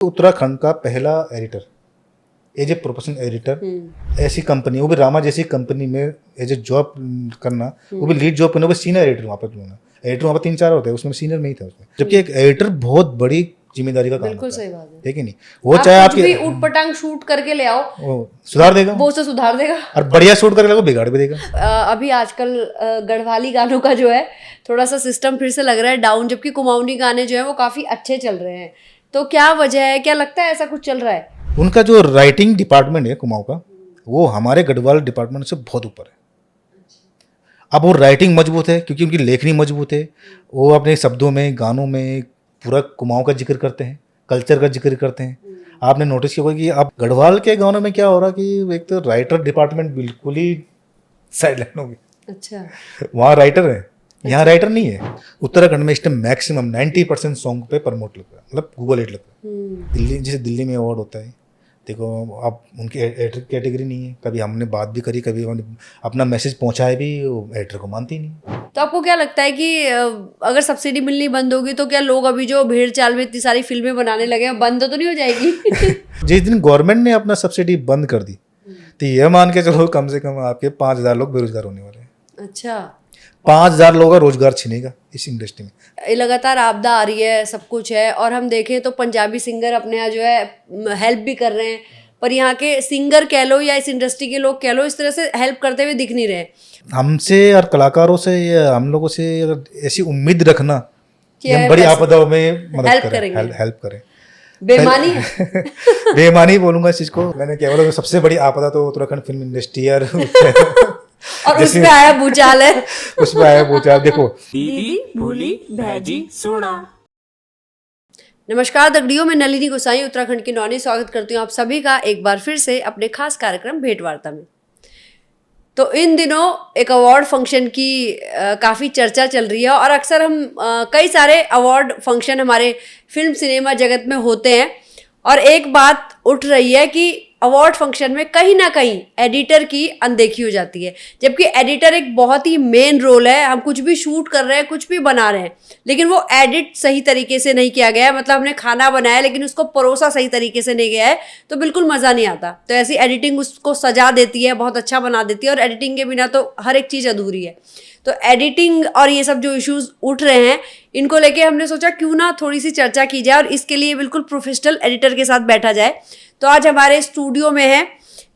उत्तराखंड का पहला editor, as a professional editor, ऐसी कंपनी, वो भी रामा जैसी कंपनी में एज ए जॉब करना, वो भी लीड जॉब करना, वो सीनियर एडिटर वहाँ पर होना। एडिटर वहाँ पर 3-4 होते हैं, उसमें सीनियर में ही था उसमें। जबकि एक एडिटर बहुत बड़ी जिम्मेदारी का काम बिल्कुल होता है, सही बात है। ठीक है नहीं, वो आप चाहे कुछ आपके भी ऊट पटांग शूट करके ले आओ, वो सुधार देगा, वो उसे सुधार देगा। और बढ़िया शूट करके वो बिगाड़ भी देगा। अभी आजकल गढ़वाली गानों का जो है थोड़ा सा सिस्टम फिर से लग रहा है डाउन, जबकि कुमाऊनी गाने जो है वो काफी अच्छे चल रहे हैं। तो क्या वजह है, क्या लगता है ऐसा कुछ चल रहा है? उनका जो राइटिंग डिपार्टमेंट है कुमाऊं का, वो हमारे गढ़वाल डिपार्टमेंट से बहुत ऊपर है। अब वो राइटिंग मजबूत है क्योंकि उनकी लेखनी मजबूत है, वो अपने शब्दों में, गानों में पूरा कुमाऊं का जिक्र करते हैं, कल्चर का जिक्र करते हैं। आपने नोटिस किया होगा कि अब गढ़वाल के गानों में क्या हो रहा कि एक तो राइटर डिपार्टमेंट बिल्कुल ही साइडलाइन हो गई। अच्छा, वहाँ राइटर है, यहाँ राइटर नहीं है। उत्तराखंड में इस टाइम मैक्सिमम 90% सॉन्ग पे प्रमोट लग रहा है, मतलब गूगल एड लग रहा है। दिल्ली, जैसे दिल्ली में अवार्ड होता है, देखो अब उनकी एडिटर कैटेगरी नहीं है। कभी हमने बात भी करी, कभी अपना मैसेज पहुंचाए भी, वो एडिटर को मानती नहीं। तो आपको क्या लगता है कि अगर सब्सिडी मिलनी बंद होगी तो क्या लोग अभी जो भेड़ चाल में इतनी सारी फिल्में बनाने लगे हैं बंद तो नहीं हो जाएगी? जिस दिन गवर्नमेंट ने अपना सब्सिडी बंद कर दी, तो ये मान के चलो कम से कम आपके 5,000 लोग बेरोजगार होने वाले हैं। अच्छा, 5,000 लोगों का रोजगार छिनेगा इस इंडस्ट्री में। ये लगातार आपदा आ रही है, सब कुछ है, और हम देखें तो पंजाबी सिंगर अपने यहाँ जो है हेल्प भी कर रहे हैं, पर यहाँ के सिंगर कह लो या इस इंडस्ट्री के लोग कह लो, इस तरह से हेल्प करते हुए दिख नहीं रहे। हमसे और कलाकारों से या हम लोगों से अगर ऐसी उम्मीद रखना कि हम बड़ी पैसे- आपदाओं में मदद हेल्प करें, करेंगे। हेल्प करें, बेईमानी है। बेईमानी बोलूंगा इस चीज को। मैंने क्या बोला, सबसे बड़ी आपदा तो उत्तराखंड फिल्म इंडस्ट्री है और उसमें आया भूचाल है। उसमें आया भूचाल। देखो, दीदी भूली भैजी सुना। नमस्कार दगड़ियों, मैं नलिनी गोसाई उत्तराखंड की नौनी स्वागत करती हूँ आप सभी का एक बार फिर से अपने खास कार्यक्रम भेंट वार्ता में। तो इन दिनों एक अवार्ड फंक्शन की काफ़ी चर्चा चल रही है, और अक्सर हम कई सारे अवार्ड फंक्शन हमारे फिल्म सिनेमा जगत में होते हैं, और एक बात उठ रही है कि अवार्ड फंक्शन में कहीं ना कहीं एडिटर की अनदेखी हो जाती है। जबकि एडिटर एक बहुत ही मेन रोल है। हम कुछ भी शूट कर रहे हैं, कुछ भी बना रहे हैं, लेकिन वो एडिट सही तरीके से नहीं किया गया है, मतलब हमने खाना बनाया लेकिन उसको परोसा सही तरीके से नहीं गया है, तो बिल्कुल मज़ा नहीं आता। तो ऐसी एडिटिंग उसको सजा देती है, बहुत अच्छा बना देती है, और एडिटिंग के बिना तो हर एक चीज़ अधूरी है। तो एडिटिंग और ये सब जो इश्यूज उठ रहे हैं, इनको लेके हमने सोचा क्यों ना थोड़ी सी चर्चा की जाए, और इसके लिए बिल्कुल प्रोफेशनल एडिटर के साथ बैठा जाए। तो आज हमारे स्टूडियो में है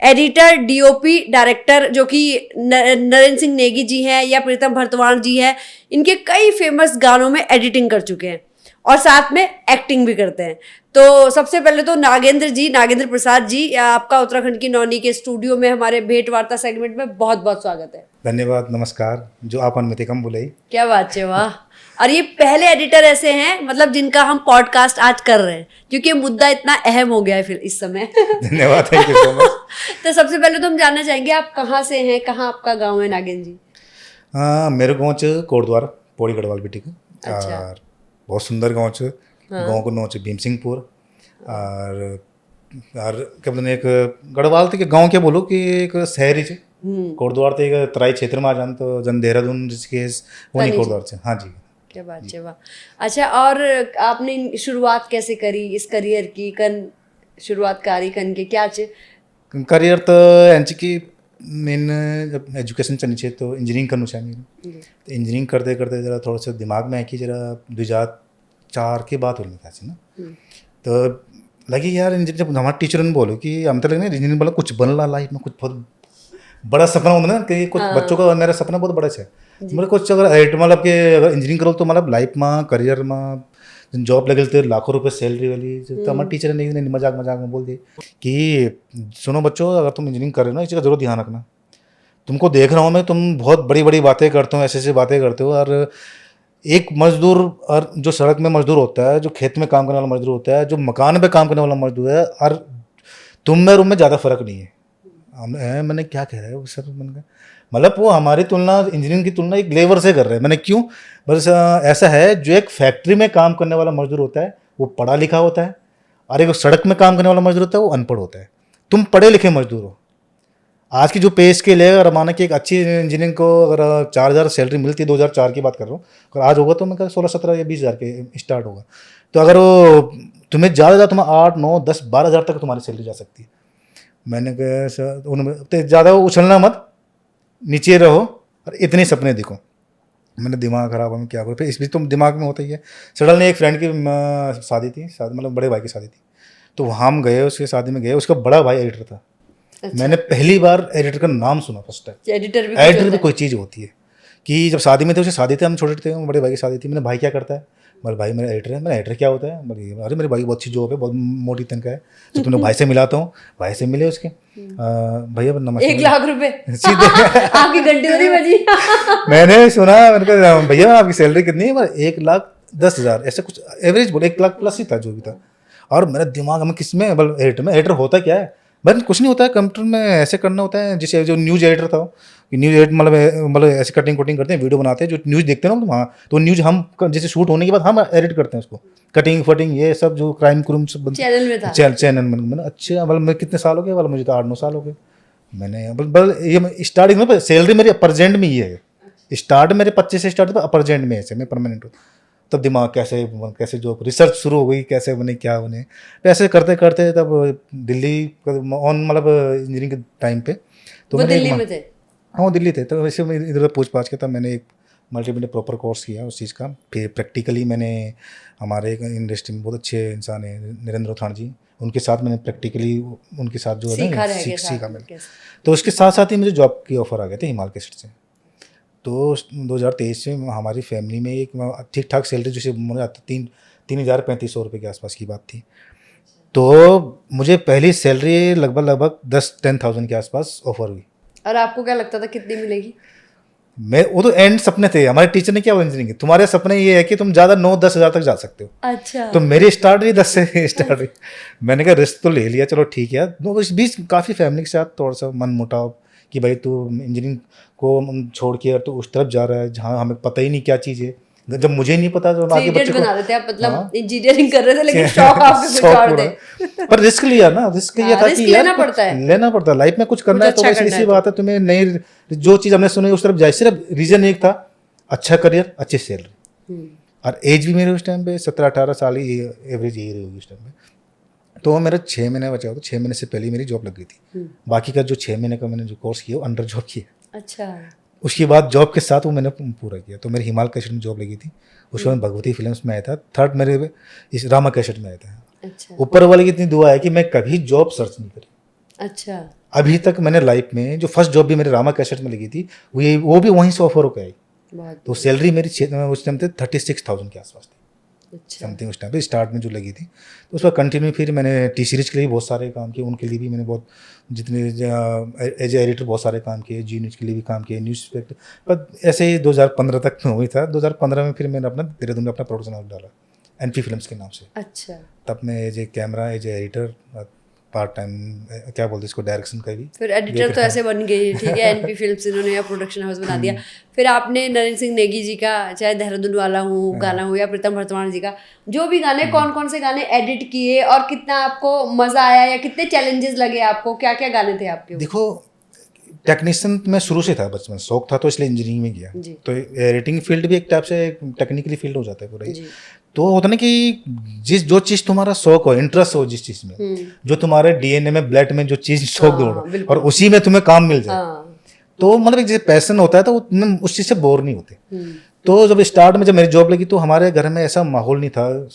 एडिटर, डीओपी, डायरेक्टर, जो कि नरेंद्र सिंह नेगी जी हैं या प्रीतम भरतवाण जी हैं। इनके कई फेमस गानों में एडिटिंग कर चुके हैं और साथ में एक्टिंग भी करते हैं। तो सबसे पहले तो नागेंद्र प्रसाद जी, आपका उत्तराखंड की नौनी के स्टूडियो में हमारे भेंट वार्ता सेगमेंट में बहुत बहुत स्वागत है। धन्यवाद, नमस्कार। जो आप अनुमति कम बुलाई। क्या बात है, वाह। और ये पहले एडिटर ऐसे हैं, मतलब जिनका हम पॉडकास्ट आज कर रहे हैं, क्योंकि मुद्दा इतना अहम हो गया है फिर इस समय। धन्यवाद, थैंक यू सो मच। तो सबसे पहले तो हम जानना चाहेंगे आप कहाँ से हैं, कहाँ आपका गांव है नागेंद्र जी? हाँ, मेरे गाँव च कोटद्वार, पौड़ी गढ़वाल बेटी का। अच्छा। और बहुत सुंदर गाँव च। गाँव को नाम च भीमसिंहपुर। और क्या बोलते हैं, एक गढ़वाल थे कि गाँव क्या बोलो कि एक शहर ही कोटद्वार थे, एक तराई क्षेत्र में आ जान तो जन देहरादून ऋषिकेश वो नहीं कोटद्वार से। हाँ जी। क्या बात है, वाह। अच्छा, और आपने शुरुआत कैसे करी इस करियर की? शुरुआत कारी कन के क्या चे? करियर तो यांची की मेन जब एजुकेशन चलनी चाहिए तो इंजीनियरिंग करना चाहिए। तो इंजीनियरिंग करते करते जरा थोड़ा सा दिमाग में है कि जरा 2004 की बात हो रही था ना, तो लगी यार इंजीनियर। जब हमारे टीचर ने बोलो कि हम तो लगे इंजीनियर बोला कुछ बनला लाइफ में, कुछ बहुत बड़ा सपना होता ना कि कुछ बच्चों का। मेरा सपना बहुत बड़ा है, मेरे कुछ अगर मतलब कि अगर इंजीनियरिंग करो तो मतलब लाइफ में, करियर में जॉब लगे तो लाखों रुपए सैलरी वाली। तो हमारे टीचर ने मजाक में बोल दी कि सुनो बच्चों, अगर तुम इंजीनियरिंग कर रहे हो ना, इस चीज़ का जरूर ध्यान रखना। तुमको देख रहा हूँ मैं, तुम बहुत बड़ी बड़ी बातें करते हो, ऐसे ऐसे बातें करते हो। और एक मजदूर, और जो सड़क में मजदूर होता है, जो खेत में काम करने वाला मजदूर होता है, जो मकान पे काम करने वाला मजदूर है, और तुम में रूम में ज़्यादा फर्क नहीं है। मैंने क्या कह रहा है वो सर, मैंने कहा मतलब वो हमारी तुलना, इंजीनियरिंग की तुलना एक लेबर से कर रहे हैं। मैंने क्यों? बस ऐसा है, जो एक फैक्ट्री में काम करने वाला मजदूर होता है वो पढ़ा लिखा होता है, और एक सड़क में काम करने वाला मजदूर होता है वो अनपढ़ होता है। तुम पढ़े लिखे मजदूर हो। आज की जो पे स्केल है, अगर माना कि एक अच्छी इंजीनियरिंग को अगर 4,000 सैलरी मिलती है, 2004 की बात कर रहा हूँ, अगर आज होगा तो मैं 16, 17 या 20,000 के स्टार्ट होगा। तो अगर वो तुम्हें ज़्यादा ज़्यादा तुम्हें 8 9 10 12 हज़ार तक तुम्हारी सैलरी जा सकती है। मैंने कहा सर उन्होंने तो ज़्यादा उछलना मत, नीचे रहो और इतने सपने देखो। मैंने दिमाग खराब हो, मैं क्या करूँ। फिर इस बीच तो दिमाग में होता ही है। सडनली एक फ्रेंड की शादी थी, शादी मतलब बड़े भाई की शादी थी, तो हम गए उसके शादी में गए। उसका बड़ा भाई एडिटर था। अच्छा। मैंने पहली बार एडिटर का नाम सुना फर्स्ट टाइम। एडिटर भी एडिटर भी कोई चीज़ होती है कि जब शादी में थे, उसकी शादी थी, हम छोटे थे, बड़े भाई की शादी थी। मैंने भाई क्या करता है, मेरे भाई मेरा एडिटर है। मेरा एडिटर क्या होता है, अरे मेरे भाई की बहुत अच्छी जॉब है, बहुत मोटी तनख्वाह है, तो तुमने भाई से मिलाता हूँ। भाई से मिले उसके, भैया नमस्ते। 1 लाख रुपए सीधे आपकी घंटी तो नहीं बजी। मैंने सुना, मैंने कहा भैया आपकी सैलरी कितनी है, 1,10,000 ऐसा कुछ एवरेज बोले, 1 लाख प्लस ही था जो भी था। और मेरा दिमाग में किस में, मतलब एडिटर में, एडिटर होता क्या है, बस कुछ नहीं होता है, कंप्यूटर में ऐसे करना होता है। जैसे जो न्यूज़ एडिटर था, न्यूज़ एडिटर मतलब ऐसे कटिंग करते हैं, वीडियो बनाते हैं, जो न्यूज़ देखते हैं ना वहाँ, तो न्यूज़ हम जैसे शूट होने के बाद हम एडिट करते हैं उसको, कटिंग फटिंग ये सब जो क्राइम क्रूम सब चैनल में था। चैनल मैंने अच्छा, मतलब मैं कितने साल हो गए, मुझे तो 8-9 साल हो गए। मैंने बल ये स्टार्टिंग में सैलरी मेरी अपर जेंड में ही है। स्टार्ट मेरे 25 से स्टार्ट अपर जेंड में ऐसे मैं परमानेंट हूँ। तब दिमाग कैसे जो रिसर्च शुरू हो गई, कैसे बने क्या बने, तो ऐसे करते करते तब दिल्ली ऑन मतलब इंजीनियरिंग के टाइम पे तो वो मैंने दिल्ली में थे? हाँ दिल्ली थे। तो वैसे मैं इधर पूछ पाछ के तब मैंने एक मल्टीमीडिया प्रॉपर कोर्स किया उस चीज़ का। फिर प्रैक्टिकली मैंने, हमारे एक इंडस्ट्री में बहुत अच्छे इंसान हैं नरेंद्र उथान जी, उनके साथ मैंने प्रैक्टिकली उनके साथ जो है ना सीखा मैंने। तो उसके साथ साथ ही मुझे जॉब की ऑफ़र आ गए थे हिमालय कैसेट से। तो 2023 में हमारी फैमिली में एक ठीक ठाक सैलरी जैसे मुझे आता 3,3500 रुपये के आसपास की बात थी। तो मुझे पहली सैलरी लगभग 10,000 के आसपास ऑफर हुई। और आपको क्या लगता था कितनी मिलेगी? वो तो एंड सपने थे। हमारे टीचर ने क्या इंजीनियरिंग, तुम्हारे सपने ये है कि तुम ज़्यादा 9-10 हज़ार तक जा सकते हो। अच्छा। तो मेरी स्टार्ट रही 10 से स्टार्ट रही। मैंने कहा रिस्क तो ले लिया, चलो ठीक है। इस बीच काफ़ी फैमिली के साथ थोड़ा सा मन मुटाव कि भाई तू इंजीनियरिंग को छोड़ के तो उस तरफ जा रहा है जहाँ हमें पता ही नहीं क्या चीज़ है। जब मुझे नहीं पता तो आगे बच्चे को बना देते आप, मतलब हाँ। इंजीनियरिंग कर रहे थे लेकिन शौक आपके कुछ और थे। पर रिस्क लिया ना, रिस्क ये था कि लेना पड़ता है, लेना पड़ता है लाइफ में, कुछ करना है तो बस इसी बात है। तुम्हें नई जो चीज़ हमने सुनी उस तरफ जाए, सिर्फ रीजन एक था, अच्छा करियर अच्छी सैलरी। और एज भी मेरे उस टाइम पे 17-18 साल ही एवरेज यही रही होगी उस टाइम पे। तो मेरा 6 महीने बचा हो, तो 6 महीने से पहले मेरी जॉब लग गई थी। बाकी का जो 6 महीने का मैंने जो कोर्स किया वो अंडर जॉब किया। अच्छा। उसके बाद जॉब के साथ वो मैंने पूरा किया। तो मेरी हिमालय कैसेट में जॉब लगी थी, उसके बाद भगवती फिल्म्स में आया था, थर्ड मेरे इस रामा कैसेट में आया था। अच्छा। ऊपर वाले की इतनी दुआ है कि मैं कभी जॉब सर्च नहीं करी। अच्छा। अभी तक मैंने लाइफ में जो फर्स्ट जॉब भी मेरे रामा कैसेट में लगी थी वो भी वहीं से ऑफर होकर आई। तो सैलरी मेरी उस टाइम पे 36,000 के आसपास थी। अच्छा। समथिंग उस टाइम पे स्टार्ट में जो लगी थी। तो उस पर कंटिन्यू फिर मैंने टी सीरीज के लिए बहुत सारे काम किए, उनके लिए भी मैंने बहुत जितने एज एडिटर बहुत सारे काम किए, जी न्यूज़ के लिए भी काम किए, न्यूज़ पेपर। पर ऐसे ही 2015 तक में हुई था। 2015 में फिर मैंने अपना देहरादून में अपना प्रोडक्शन हाउस डाला एनपी फिल्म्स के नाम से। अच्छा। तब मैं as a camera, as a editor, part time क्या बोलते हैं इसको, डायरेक्शन का भी। फिर एडिटर तो ऐसे बन गई, ठीक है, एनपी फिल्म्स इन्होंने या प्रोडक्शन हाउस बना दिया। फिर आपने नरेंद्र सिंह नेगी जी का, चाहे देहरादून वाला हूँ गाना हो, या प्रीतम भरतवाण जी का, जो भी गाने, कौन कौन से गाने एडिट किए और कितना आपको मजा आया या कितने चैलेंजेस लगे आपको, क्या क्या गाने थे आपके? देखो टेक्नीशियन मैं शुरू से था, बचपन शौक था तो इसलिए इंजीनियरिंग में गया। तो एडिटिंग फील्ड भी एक टाइप से टेक्निकली फील्ड हो जाता है पूरा। तो होता ना कि जो चीज़ तुम्हारा शौक हो, इंटरेस्ट हो जिस चीज़ में, जो तुम्हारे डीएनए में, ब्लड में जो चीज़ शौक दौड़ और उसी में तुम्हें काम मिल जाए, तो मतलब एक जैसे पैशन होता है तो उस चीज़ से बोर नहीं होते। तो जब स्टार्ट में जब मेरी जॉब लगी तो हमारे घर में ऐसा माहौल नहीं था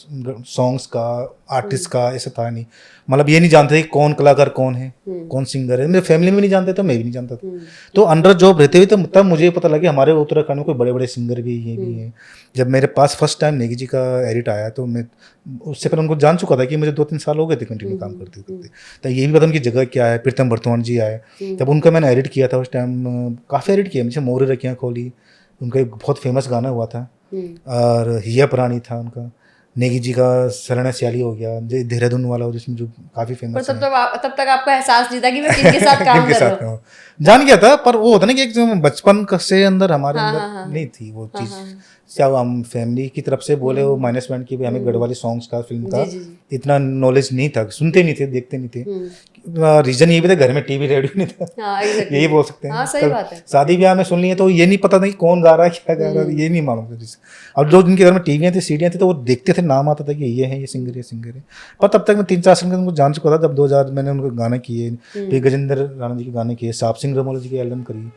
सॉन्ग्स का, आर्टिस्ट का, ऐसा था नहीं। मतलब ये नहीं जानते कि कौन कलाकार कौन है, कौन सिंगर है। मेरे फैमिली में नहीं जानते तो मैं भी नहीं जानता था। तो अंडर जॉब रहते हुए तो तब मुझे पता लगा हमारे उत्तराखंड में कोई बड़े बड़े सिंगर भी ये भी हैं। जब मेरे पास फर्स्ट टाइम नेगी जी का एडिट आया तो मैं उससे पहले उनको जान चुका था कि मुझे 2-3 साल हो गए थे कंटिन्यू काम करते करते। तो ये भी पता उनकी जगह क्या है। प्रीतम भरतवाण जी आए, तब उनका मैंने एडिट किया था उस टाइम, काफ़ी एडिट किया। मुझे मोरे रखियाँ खोली, उनका एक बहुत फेमस गाना हुआ था, और हिया पुरानी था उनका। नेगी जी का सरना सियाली हो गया, देहरादून वाला हो जिसमें जो काफ़ी फेमस है। तब तक आपको एहसास नहीं था कि मैं किनके साथ काम कर रहा हूँ। जान गया था, पर वो होता ना कि एक जो बचपन से अंदर हमारे अंदर नहीं थी वो चीज़। क्या हम फैमिली की तरफ से बोले वो माइनस पॉइंट की भी हमें गढ़वाली सॉन्ग्स का फिल्म का इतना नॉलेज नहीं था, सुनते नहीं थे, देखते नहीं थे। रीजन ये भी था घर में टीवी रेडियो नहीं था। हाँ exactly। यही बोल सकते हैं। हाँ सही बात है। शादी ब्याह में सुन लिए तो ये नहीं पता था कि कौन गा रहा है, क्या गा रहा है, ये नहीं मालूम था। और जो जिनके घर में टीवियाँ थी, सीडियाँ थी, तो वो देखते थे, नाम आता था कि ये है, ये सिंगर, ये सिंगर है। पर तब तक मैं 3-4 सिंगर उनको जान चुका था। जब 2000 मैंने उनको गाने किए, फिर गजेंद्र राणा जी के गाने किए, साप सिंह रमोला जी की एल्बम करी,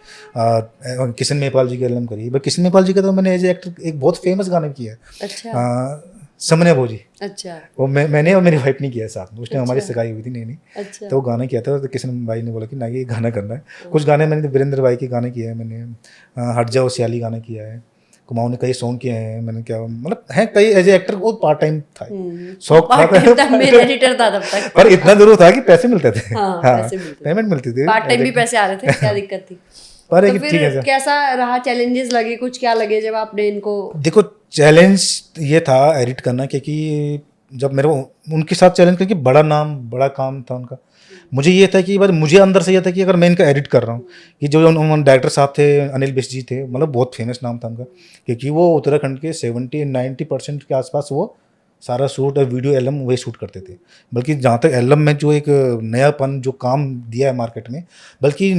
किशन मेहपाल जी की एल्बम करी। बट किशन मेहपाल जी का तो मैंने एज एक्टर एक बहुत फेमस गाना किया है, अच्छा समने भोजी। अच्छा वो मैंने और मेरी वाइफ ने किया साथ में, उसने हमारी सगाई हुई थी नहीं। अच्छा तो वो गाना किया था, तो किशन भाई ने बोला कि ना ये गाना करना है। कुछ गाने मैंने वीरेंद्र भाई के गाने किए हैं, मैंने हट जाओ सियाली गाना किया है, कुमाऊं ने कई सॉन्ग किए हैं मैंने, क्या मतलब है कई एज एक्टर। वो पार्ट टाइम था, शौक था, मेरा एडिटर था तब तक। पर इतना जरूर था कि पैसे मिलते थे। हाँ, पैसे मिलते थे। पेमेंट मिलती थी, पार्ट टाइम भी पैसे आ रहे थे, क्या दिक्कत थी? पर तो एक ठीक है फिर सर। कैसा रहा, चैलेंजेस लगे कुछ, क्या लगे जब आपने इनको? देखो चैलेंज ये था एडिट करना, क्योंकि जब मेरे को उनके साथ चैलेंज, क्योंकि बड़ा नाम बड़ा काम था उनका। मुझे ये था कि बस मुझे अंदर से ये था कि अगर मैं इनका एडिट कर रहा हूँ, कि जो डायरेक्टर साहब थे अनिल बिष्ट जी थे, मतलब बहुत फेमस नाम था उनका, क्योंकि वो उत्तराखंड के 70-90% के आसपास वो सारा शूट और वीडियो एल्बम वही शूट करते थे। बल्कि जहाँ तक एल्बम में जो एक नयापन जो काम दिया है मार्केट में, बल्कि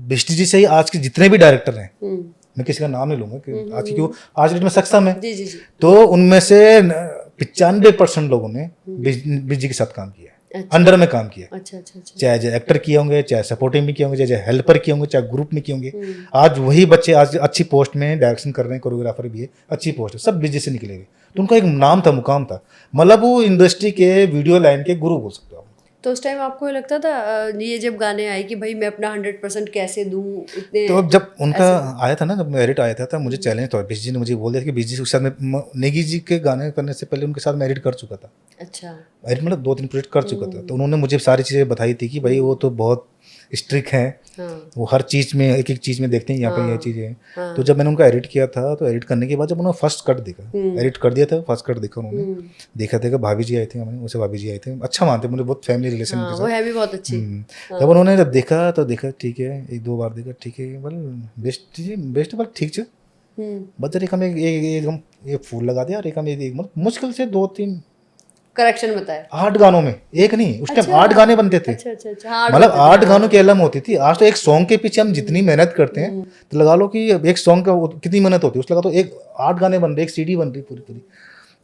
बिष्ट जी से ही आज के जितने भी डायरेक्टर हैं, मैं किसी का नाम नहीं लूंगा कि आज की क्यों आज डेट में सक्षम है, जी जी जी। तो उनमें से 95% लोगों ने बिष्ट जी के साथ काम किया है, अच्छा। अंडर में काम किया है। अच्छा अच्छा अच्छा। चाहे जो एक्टर किए होंगे, चाहे सपोर्टिंग भी किए होंगे, चाहे हेल्पर किए होंगे, चाहे ग्रुप में किए होंगे। आज वही बच्चे आज अच्छी पोस्ट में डायरेक्शन कर रहे हैं, कोरियोग्राफर भी है, अच्छी पोस्ट है, सब बिजली से निकले हुए। तो उनका एक नाम था, मुकाम था, मतलब वो इंडस्ट्री के वीडियो लाइन के गुरु बोल सकते हो आप। तो उस टाइम आपको ये लगता था ये जब गाने आए कि भाई मैं अपना 100% कैसे दूं इतने? तो जब उनका आया था ना, जब एडिट आया था, तब मुझे चैलेंज था। बिजली ने मुझे बोल दिया कि बिजली के साथ मैं नेगी जी के गाने करने से पहले उनके साथ मैं एडिट कर चुका था। अच्छा। एडिट मतलब 2-3 प्रोजेक्ट कर चुका था। तो उन्होंने मुझे सारी चीज़ें बताई थी कि भाई वो तो बहुत स्ट्रिक्ट है, वो हर चीज़ में एक एक चीज़ में देखते हैं यहाँ पे ये चीज़ें हैं। तो जब मैंने उनका एडिट किया था, तो एडिट करने के बाद जब उन्होंने फर्स्ट कट देखा, एडिट कर दिया था, फर्स्ट कट देखा उन्होंने, देखा भाभी जी आए थे, हमारे उसे भाभी जी आए थे, अच्छा मानते मुझे, बहुत फैमिली रिलेशन के वो है भी बहुत अच्छी। जब उन्होंने जब देखा तो देखा ठीक है, 1-2 बार देखा ठीक है, बोल बेस्ट बोल ठीक है, बस एक हम एकदम ये फूल लगा दिया, और एक हम एक मुश्किल से 2-3 करेक्शन बताया 8 गानों में, एक नहीं, उस टाइम 8 गाने बनते थे। अच्छा अच्छा अच्छा। मतलब 8 गानों की एल्बम होती थी। आज तो एक सॉन्ग के पीछे हम जितनी मेहनत करते हैं, तो लगा लो कि एक सॉन्ग का कितनी मेहनत होती है, उसका तो एक 8 गाने बन रहे, एक सीडी बन रही पूरी।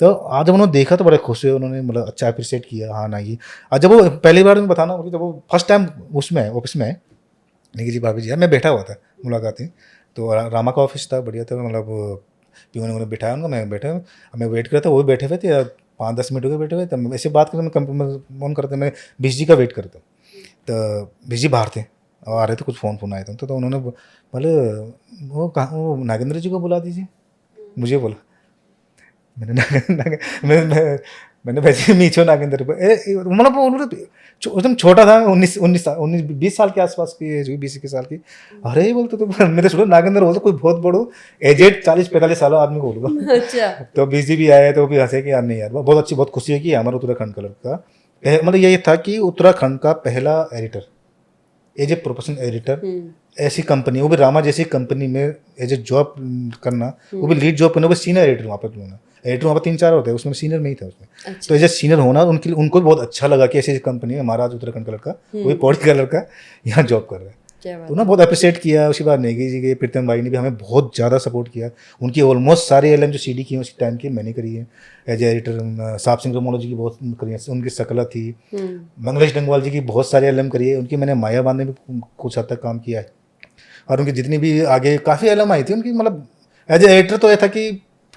तो आज जब उन्होंने देखा तो बड़े खुश हुए, उन्होंने मतलब अच्छा अप्रिशिएट किया। हाँ ना, ये आज जब वो पहली बार में बताना होगी, जब वो फर्स्ट टाइम उसमें ऑफिस में निकी जी भाभी जी, मैं बैठा हुआ था मुलाकात में, तो रामा का ऑफिस था, बढ़िया था, मतलब पीओ ने उन्हें बिठाया उनको, मैं बैठा, मैं वेट कर रहा था, वो भी बैठे हुए थे, 5-10 मिनट हो गए बैठे हुए, तब ऐसे बात करते, मैं फोन करते, मैं बिजली का वेट करता, तो बिजली बाहर थे और आ रहे थे, कुछ फ़ोन आए थे, तो उन्होंने बोले वो कहाँ, वो नागेंद्र जी को बुला दीजिए, मुझे बोला। मैंने वैसे मीछो नागेंद्र मतलब उन्होंने एकदम छोटा था, 19-20 साल के आसपास की एज हुई, 20 साल की। अरे बोलते तो मेरे सुनो नागेंद्र हो तो कोई बहुत बड़ो एजेड 40-45 साल आदमी को बोलूँगा। अच्छा। तो बिजी भी आए तो भी हंसे कि यार नहीं यार, बहुत अच्छी, बहुत खुशी है कि हमारा उत्तराखंड का लड़का, मतलब ये था कि उत्तराखंड का पहला editor, as a professional editor, ऐसी कंपनी, वो भी रामा जैसी कंपनी में एज ए जॉब करना, वो भी लीड जॉब करना, वो सीनियर एडिटर वहाँ पर होना। एडिटर वहाँ पर 3-4 होते हैं, उसमें सीनियर में ही था उसमें। तो एज ए सीनियर होना उनको बहुत अच्छा लगा कि ऐसी कंपनी है, हमारा उत्तराखंड का लड़का, वो भी पौड़ी का लड़का यहाँ जॉब कर रहा है। तो ना बहुत अप्रिशिएट किया। उसके बाद नेगी जी के प्रीतम भाई ने भी हमें बहुत ज़्यादा सपोर्ट किया। उनकी ऑलमोस्ट सारी एल्बम जो सीडी की है उस टाइम की मैंने करी है एज एडिटर। साप सिंह रमोला जी की बहुत करी है, उनकी सकला थी, मंगलेश डंगवाल जी की बहुत सारी एल्बम करी है, उनकी मैंने माया बांधने में कुछ हद तक काम किया है, और उनकी जितनी भी आगे काफ़ी एल्बम आई थी उनकी, मतलब एज एडिटर तो यह था कि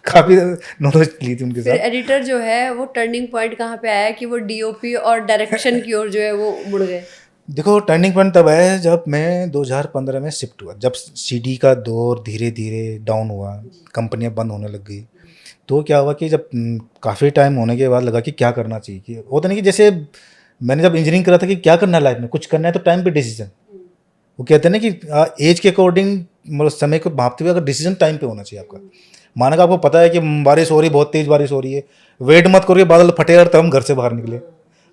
काफ़ी नॉलेज ली थी उनके साथ। फिर एडिटर जो है वो टर्निंग पॉइंट कहाँ पे आया कि वो डीओपी और डायरेक्शन की ओर जो है वो मुड़ गए? देखो टर्निंग पॉइंट तब है जब मैं 2015 में शिफ्ट हुआ, जब सीडी का दौर धीरे धीरे डाउन हुआ, कंपनियां बंद होने लग गई। तो क्या हुआ कि जब काफ़ी टाइम होने के बाद लगा कि क्या करना चाहिए, कि होता नहीं कि जैसे मैंने जब इंजीनियरिंग करा था कि क्या करना है लाइफ में, कुछ करना है तो टाइम पे डिसीजन, वो कहते हैं ना कि एज के अकॉर्डिंग, मतलब समय को भापते हुए अगर डिसीजन टाइम पे होना चाहिए आपका। माना कि आपको पता है कि बारिश हो रही, बहुत तेज़ बारिश हो रही है, वेट मत करिए बादल फटे और तब हम घर से बाहर निकले,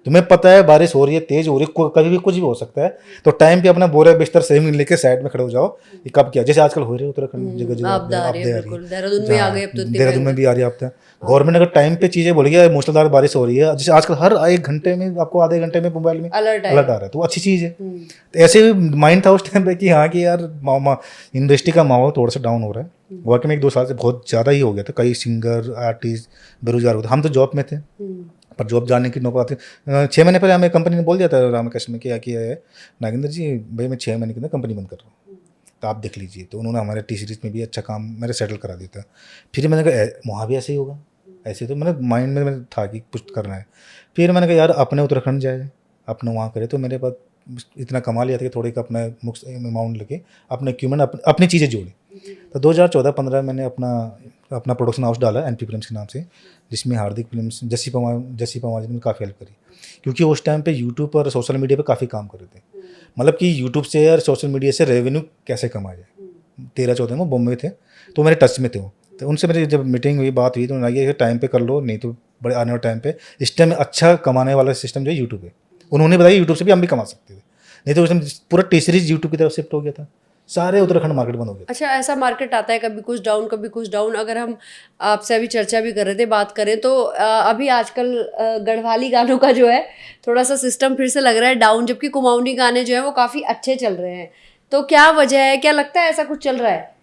तुम्हें पता है बारिश हो रही है, तेज हो रही है, कभी भी कुछ भी हो सकता है, तो टाइम पे अपना बोरा बिस्तर सेविंग लेके साइड में खड़े हो जाओ। ये कब क्या, जैसे आजकल हो रही है उत्तराखंड जगह जगह आपदा आ रही है, बिल्कुल देहरादून में आ गई अब तो इतनी देहरादून में भी आ रही है आपदा। गवर्नमेंट अगर टाइम पे चीजें बोल गया मूसलाधार बारिश हो रही है, जैसे आजकल हर 1 घंटे में आपको आधे घंटे में मोबाइल में अलर्ट अलर्ट आ रहा है, तो अच्छी चीज है। तो ऐसे माइंड था उस टाइम पे कि हाँ कि यार इंडस्ट्री का माहौल थोड़ा सा डाउन हो रहा है। वाकई में 1-2 साल से बहुत ज़्यादा ही हो गया था, कई सिंगर आर्टिस्ट बेरोजगार होते। हम तो जॉब में थे, पर जॉब जाने की नौबत आती। 6 महीने पहले हमें कंपनी ने बोल दिया था रामकृष्ण में, क्या किया है नागेंद्र जी, भाई मैं 6 महीने के अंदर कंपनी बंद कर रहा हूँ, तो आप देख लीजिए। तो उन्होंने हमारे टी सीरीज में भी अच्छा काम मेरे सेटल करा दिया था। फिर मैंने कहा वहाँ भी ऐसे ही होगा, ऐसे तो मैंने माइंड में था कि कुछ करना है। फिर मैंने कहा यार अपने उत्तराखंड जाए, अपने वहाँ करे। तो मेरे पास इतना कमा लिया था कि थोड़े का अपना मुख्त अमाउंट लेके अपने इक्विपमेंट अपनी चीज़ें जोड़ी। तो 2014-15 मैंने अपना प्रोडक्शन हाउस डाला एनपी फिल्म्स के नाम से, जिसमें हार्दिक फिल्म्स, जस्सी पवार जी ने काफ़ी हेल्प करी, क्योंकि उस टाइम पे यूट्यूब और सोशल मीडिया पे काफ़ी काम कर रहे थे। मतलब कि यूट्यूब से और सोशल मीडिया से रेवेन्यू कैसे कमाया जाए। 13-14 में बॉम्बे थे, तो मेरे टच में थे वो। तो उनसे मेरी जब मीटिंग हुई, बात हुई, तो उन्होंने कहा टाइम पे कर लो, नहीं तो बड़े आने वाले टाइम पे इस टाइम अच्छा कमाने वाला सिस्टम जो है यूट्यूब है। उन्होंने बताया यूट्यूब से भी हम भी कमा सकते थे, नहीं तो उस टाइम पूरा टी सीरीज यूट्यूब की तरफ शिफ्ट हो गया था, सारे उत्तराखंड मार्केट बंद हो गया। अच्छा, ऐसा मार्केट आता है कभी कुछ डाउन कभी कुछ डाउन। अगर हम आपसे अभी चर्चा भी कर रहे थे, बात करें तो अभी आजकल गढ़वाली गानों का जो है थोड़ा सा सिस्टम फिर से लग रहा है डाउन, जबकि कुमाऊनी गाने जो है वो काफ़ी अच्छे चल रहे हैं। तो क्या वजह है, क्या लगता है ऐसा कुछ चल रहा है?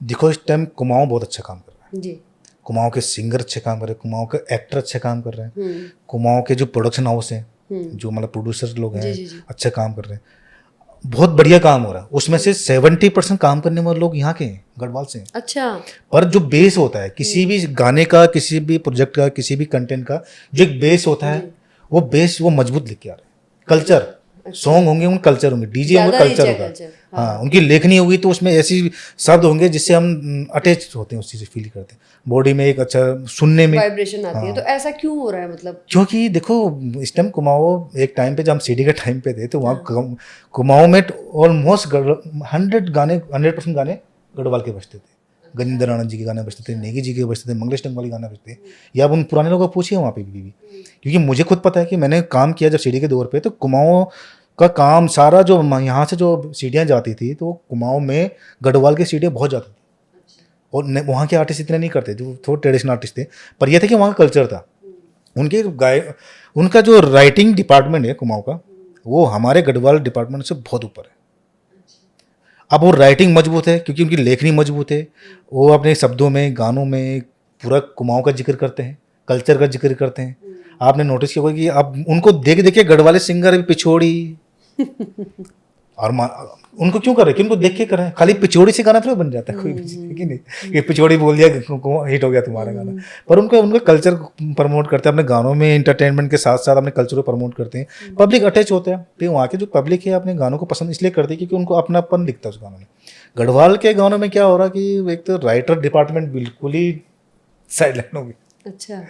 देखो इस टाइम कुमाऊं बहुत अच्छा काम कर रहा है जी। कुमाऊं के सिंगर अच्छे काम कर रहे हैं, कुमाऊं के एक्टर अच्छे काम कर रहे हैं, कुमाऊं के जो प्रोडक्शन हाउस हैं, जो मतलब प्रोड्यूसर लोग हैं, अच्छे काम कर रहे हैं, बहुत बढ़िया काम हो रहा है। उसमें से 70% काम करने वाले लोग यहाँ के हैं, गढ़वाल से हैं। अच्छा। पर जो बेस होता है किसी भी गाने का, किसी भी प्रोजेक्ट का, किसी भी कंटेंट का, जो एक बेस होता है, वो बेस वो मजबूत लेके आ रहे हैं। कल्चर सॉन्ग होंगे, उन कल्चर होंगे, डीजे होंगे, कल्चर होगा। हाँ, उनकी लेखनी होगी तो उसमें ऐसी शब्द होंगे जिससे हम अटैच होते हैं, उस चीज़ से फील करते हैं, बॉडी में एक अच्छा सुनने में वाइब्रेशन आती है। तो ऐसा क्यों हो रहा है, मतलब? क्योंकि देखो इस टाइम कुमाऊं, एक टाइम पे जब हम सीडी के टाइम पे थे, तो वहाँ कुमाऊं में ऑलमोस्ट 100% गाने गढ़वाल के बजते थे। गजेंद्र आनंद जी के गाने बजते थे, नेगी जी के बजते थे, मंगलेश डंग वाले गाने बजते थे। या आप उन पुराने लोगों को पूछिए वहाँ पे भी, क्योंकि मुझे खुद पता है कि मैंने काम किया जब सीडी के दौर पे, तो कुमाऊं का काम सारा जो यहाँ से जो सीढ़ियाँ जाती थी, तो कुमाऊं में गढ़वाल की सीढ़ियाँ बहुत जाती थी। और वहाँ के आर्टिस्ट इतने नहीं करते, जो थोड़े ट्रेडिशनल आर्टिस्ट थे, पर यह था कि वहाँ का कल्चर था। उनका जो राइटिंग डिपार्टमेंट है कुमाऊं का, वो हमारे गढ़वाल डिपार्टमेंट से बहुत ऊपर है। अब वो राइटिंग मजबूत है क्योंकि उनकी लेखनी मजबूत है, वो अपने शब्दों में, गानों में पूरा कुमाऊं का जिक्र करते हैं, कल्चर का जिक्र करते हैं। आपने नोटिस किया होगा कि अब उनको देख के गढ़वाले सिंगर भी पिछोड़ी और उनको क्यों कर रहे हैं, कि उनको देख के कर रहे हैं। खाली पिछोड़ी से गाना थोड़ा बन जाता है कोई भी, कि नहीं ये पिछोड़ी बोल दिया हिट हो गया तुम्हारा गाना। पर उनका कल्चर प्रमोट करते हैं अपने गानों में, इंटरटेनमेंट के साथ साथ अपने कल्चर को प्रमोट करते हैं। पब्लिक अटैच होते हैं, तो वहाँ के जो पब्लिक है अपने गानों को पसंद इसलिए करती है क्योंकि उनको अपनापन दिखता है उस गानों में। गढ़वाल के गानों में क्या हो रहा है कि एक तो राइटर डिपार्टमेंट बिल्कुल ही साइड लाइन हो गई। अच्छा।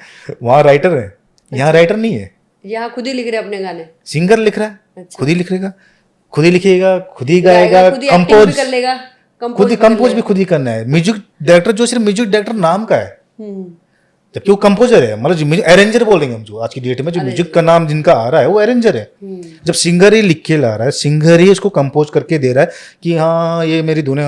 वहाँ राइटर है, यहाँ राइटर नहीं है। यहाँ खुद ही लिख रहे अपने गाने, सिंगर लिख रहा है। अच्छा। खुद ही लिखेगा, खुद ही लिखेगा, खुद ही गाएगा, कंपोज कर लेगा, खुद ही कंपोज भी खुद ही करना है। म्यूजिक डायरेक्टर जो सिर्फ म्यूजिक डायरेक्टर नाम का है, जबकि वो कंपोजर है, मतलब अरेंजर बोलेंगे हम जो आज की डेट में, जो म्यूजिक का नाम जिनका आ रहा है वो अरेंजर है। जब सिंगर ही लिख के ला रहा है, सिंगर ही उसको कंपोज करके दे रहा है कि हाँ ये मेरी धुन,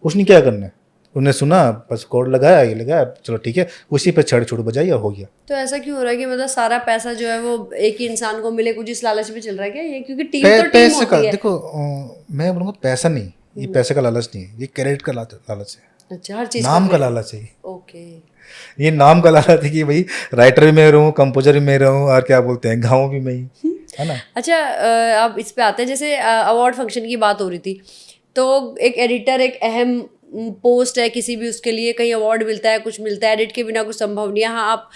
उसने क्या करना है, उन्हें सुना बस कोड लगाया, ये लगाया, चलो ठीक है, उसी पे छड़ छोड़ बजाई और हो गया। तो ऐसा क्यों हो रहा है कि मतलब सारा पैसा जो है वो एक ही इंसान को मिले, कुछ इस लालच में चल रहा है क्या ये? क्योंकि टीम तो टीम पैसे होती का है। देखो, मैं बोलूँगा पैसा नहीं, ये पैसे का लालच नहीं है, ये क्रेडिट का लालच है। अच्छा, हर चीज नाम का लालच है। ओके। ये नाम का लालच है कि भाई राइटर भी मैं रहूँ, कंपोजर भी मैं रहूँ, और क्या बोलते हैं गाँव भी मैं ही, है ना। अच्छा, अब इस पे आते हैं, जैसे अवार्ड फंक्शन की बात हो रही थी, तो एक एडिटर एक अहम पोस्ट है किसी भी, उसके लिए कहीं अवार्ड मिलता है, कुछ मिलता है, एडिट के बिना कुछ संभव नहीं है। हाँ, आप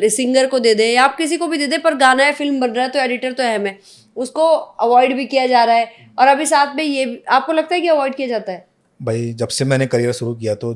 सिंगर को दे दें या आप किसी को भी दे दें, पर गाना है, फिल्म बन रहा है, तो एडिटर तो अहम है, उसको अवॉइड भी किया जा रहा है। और अभी साथ में ये आपको लगता है कि अवॉइड किया जाता है? भाई जब से मैंने करियर शुरू किया, तो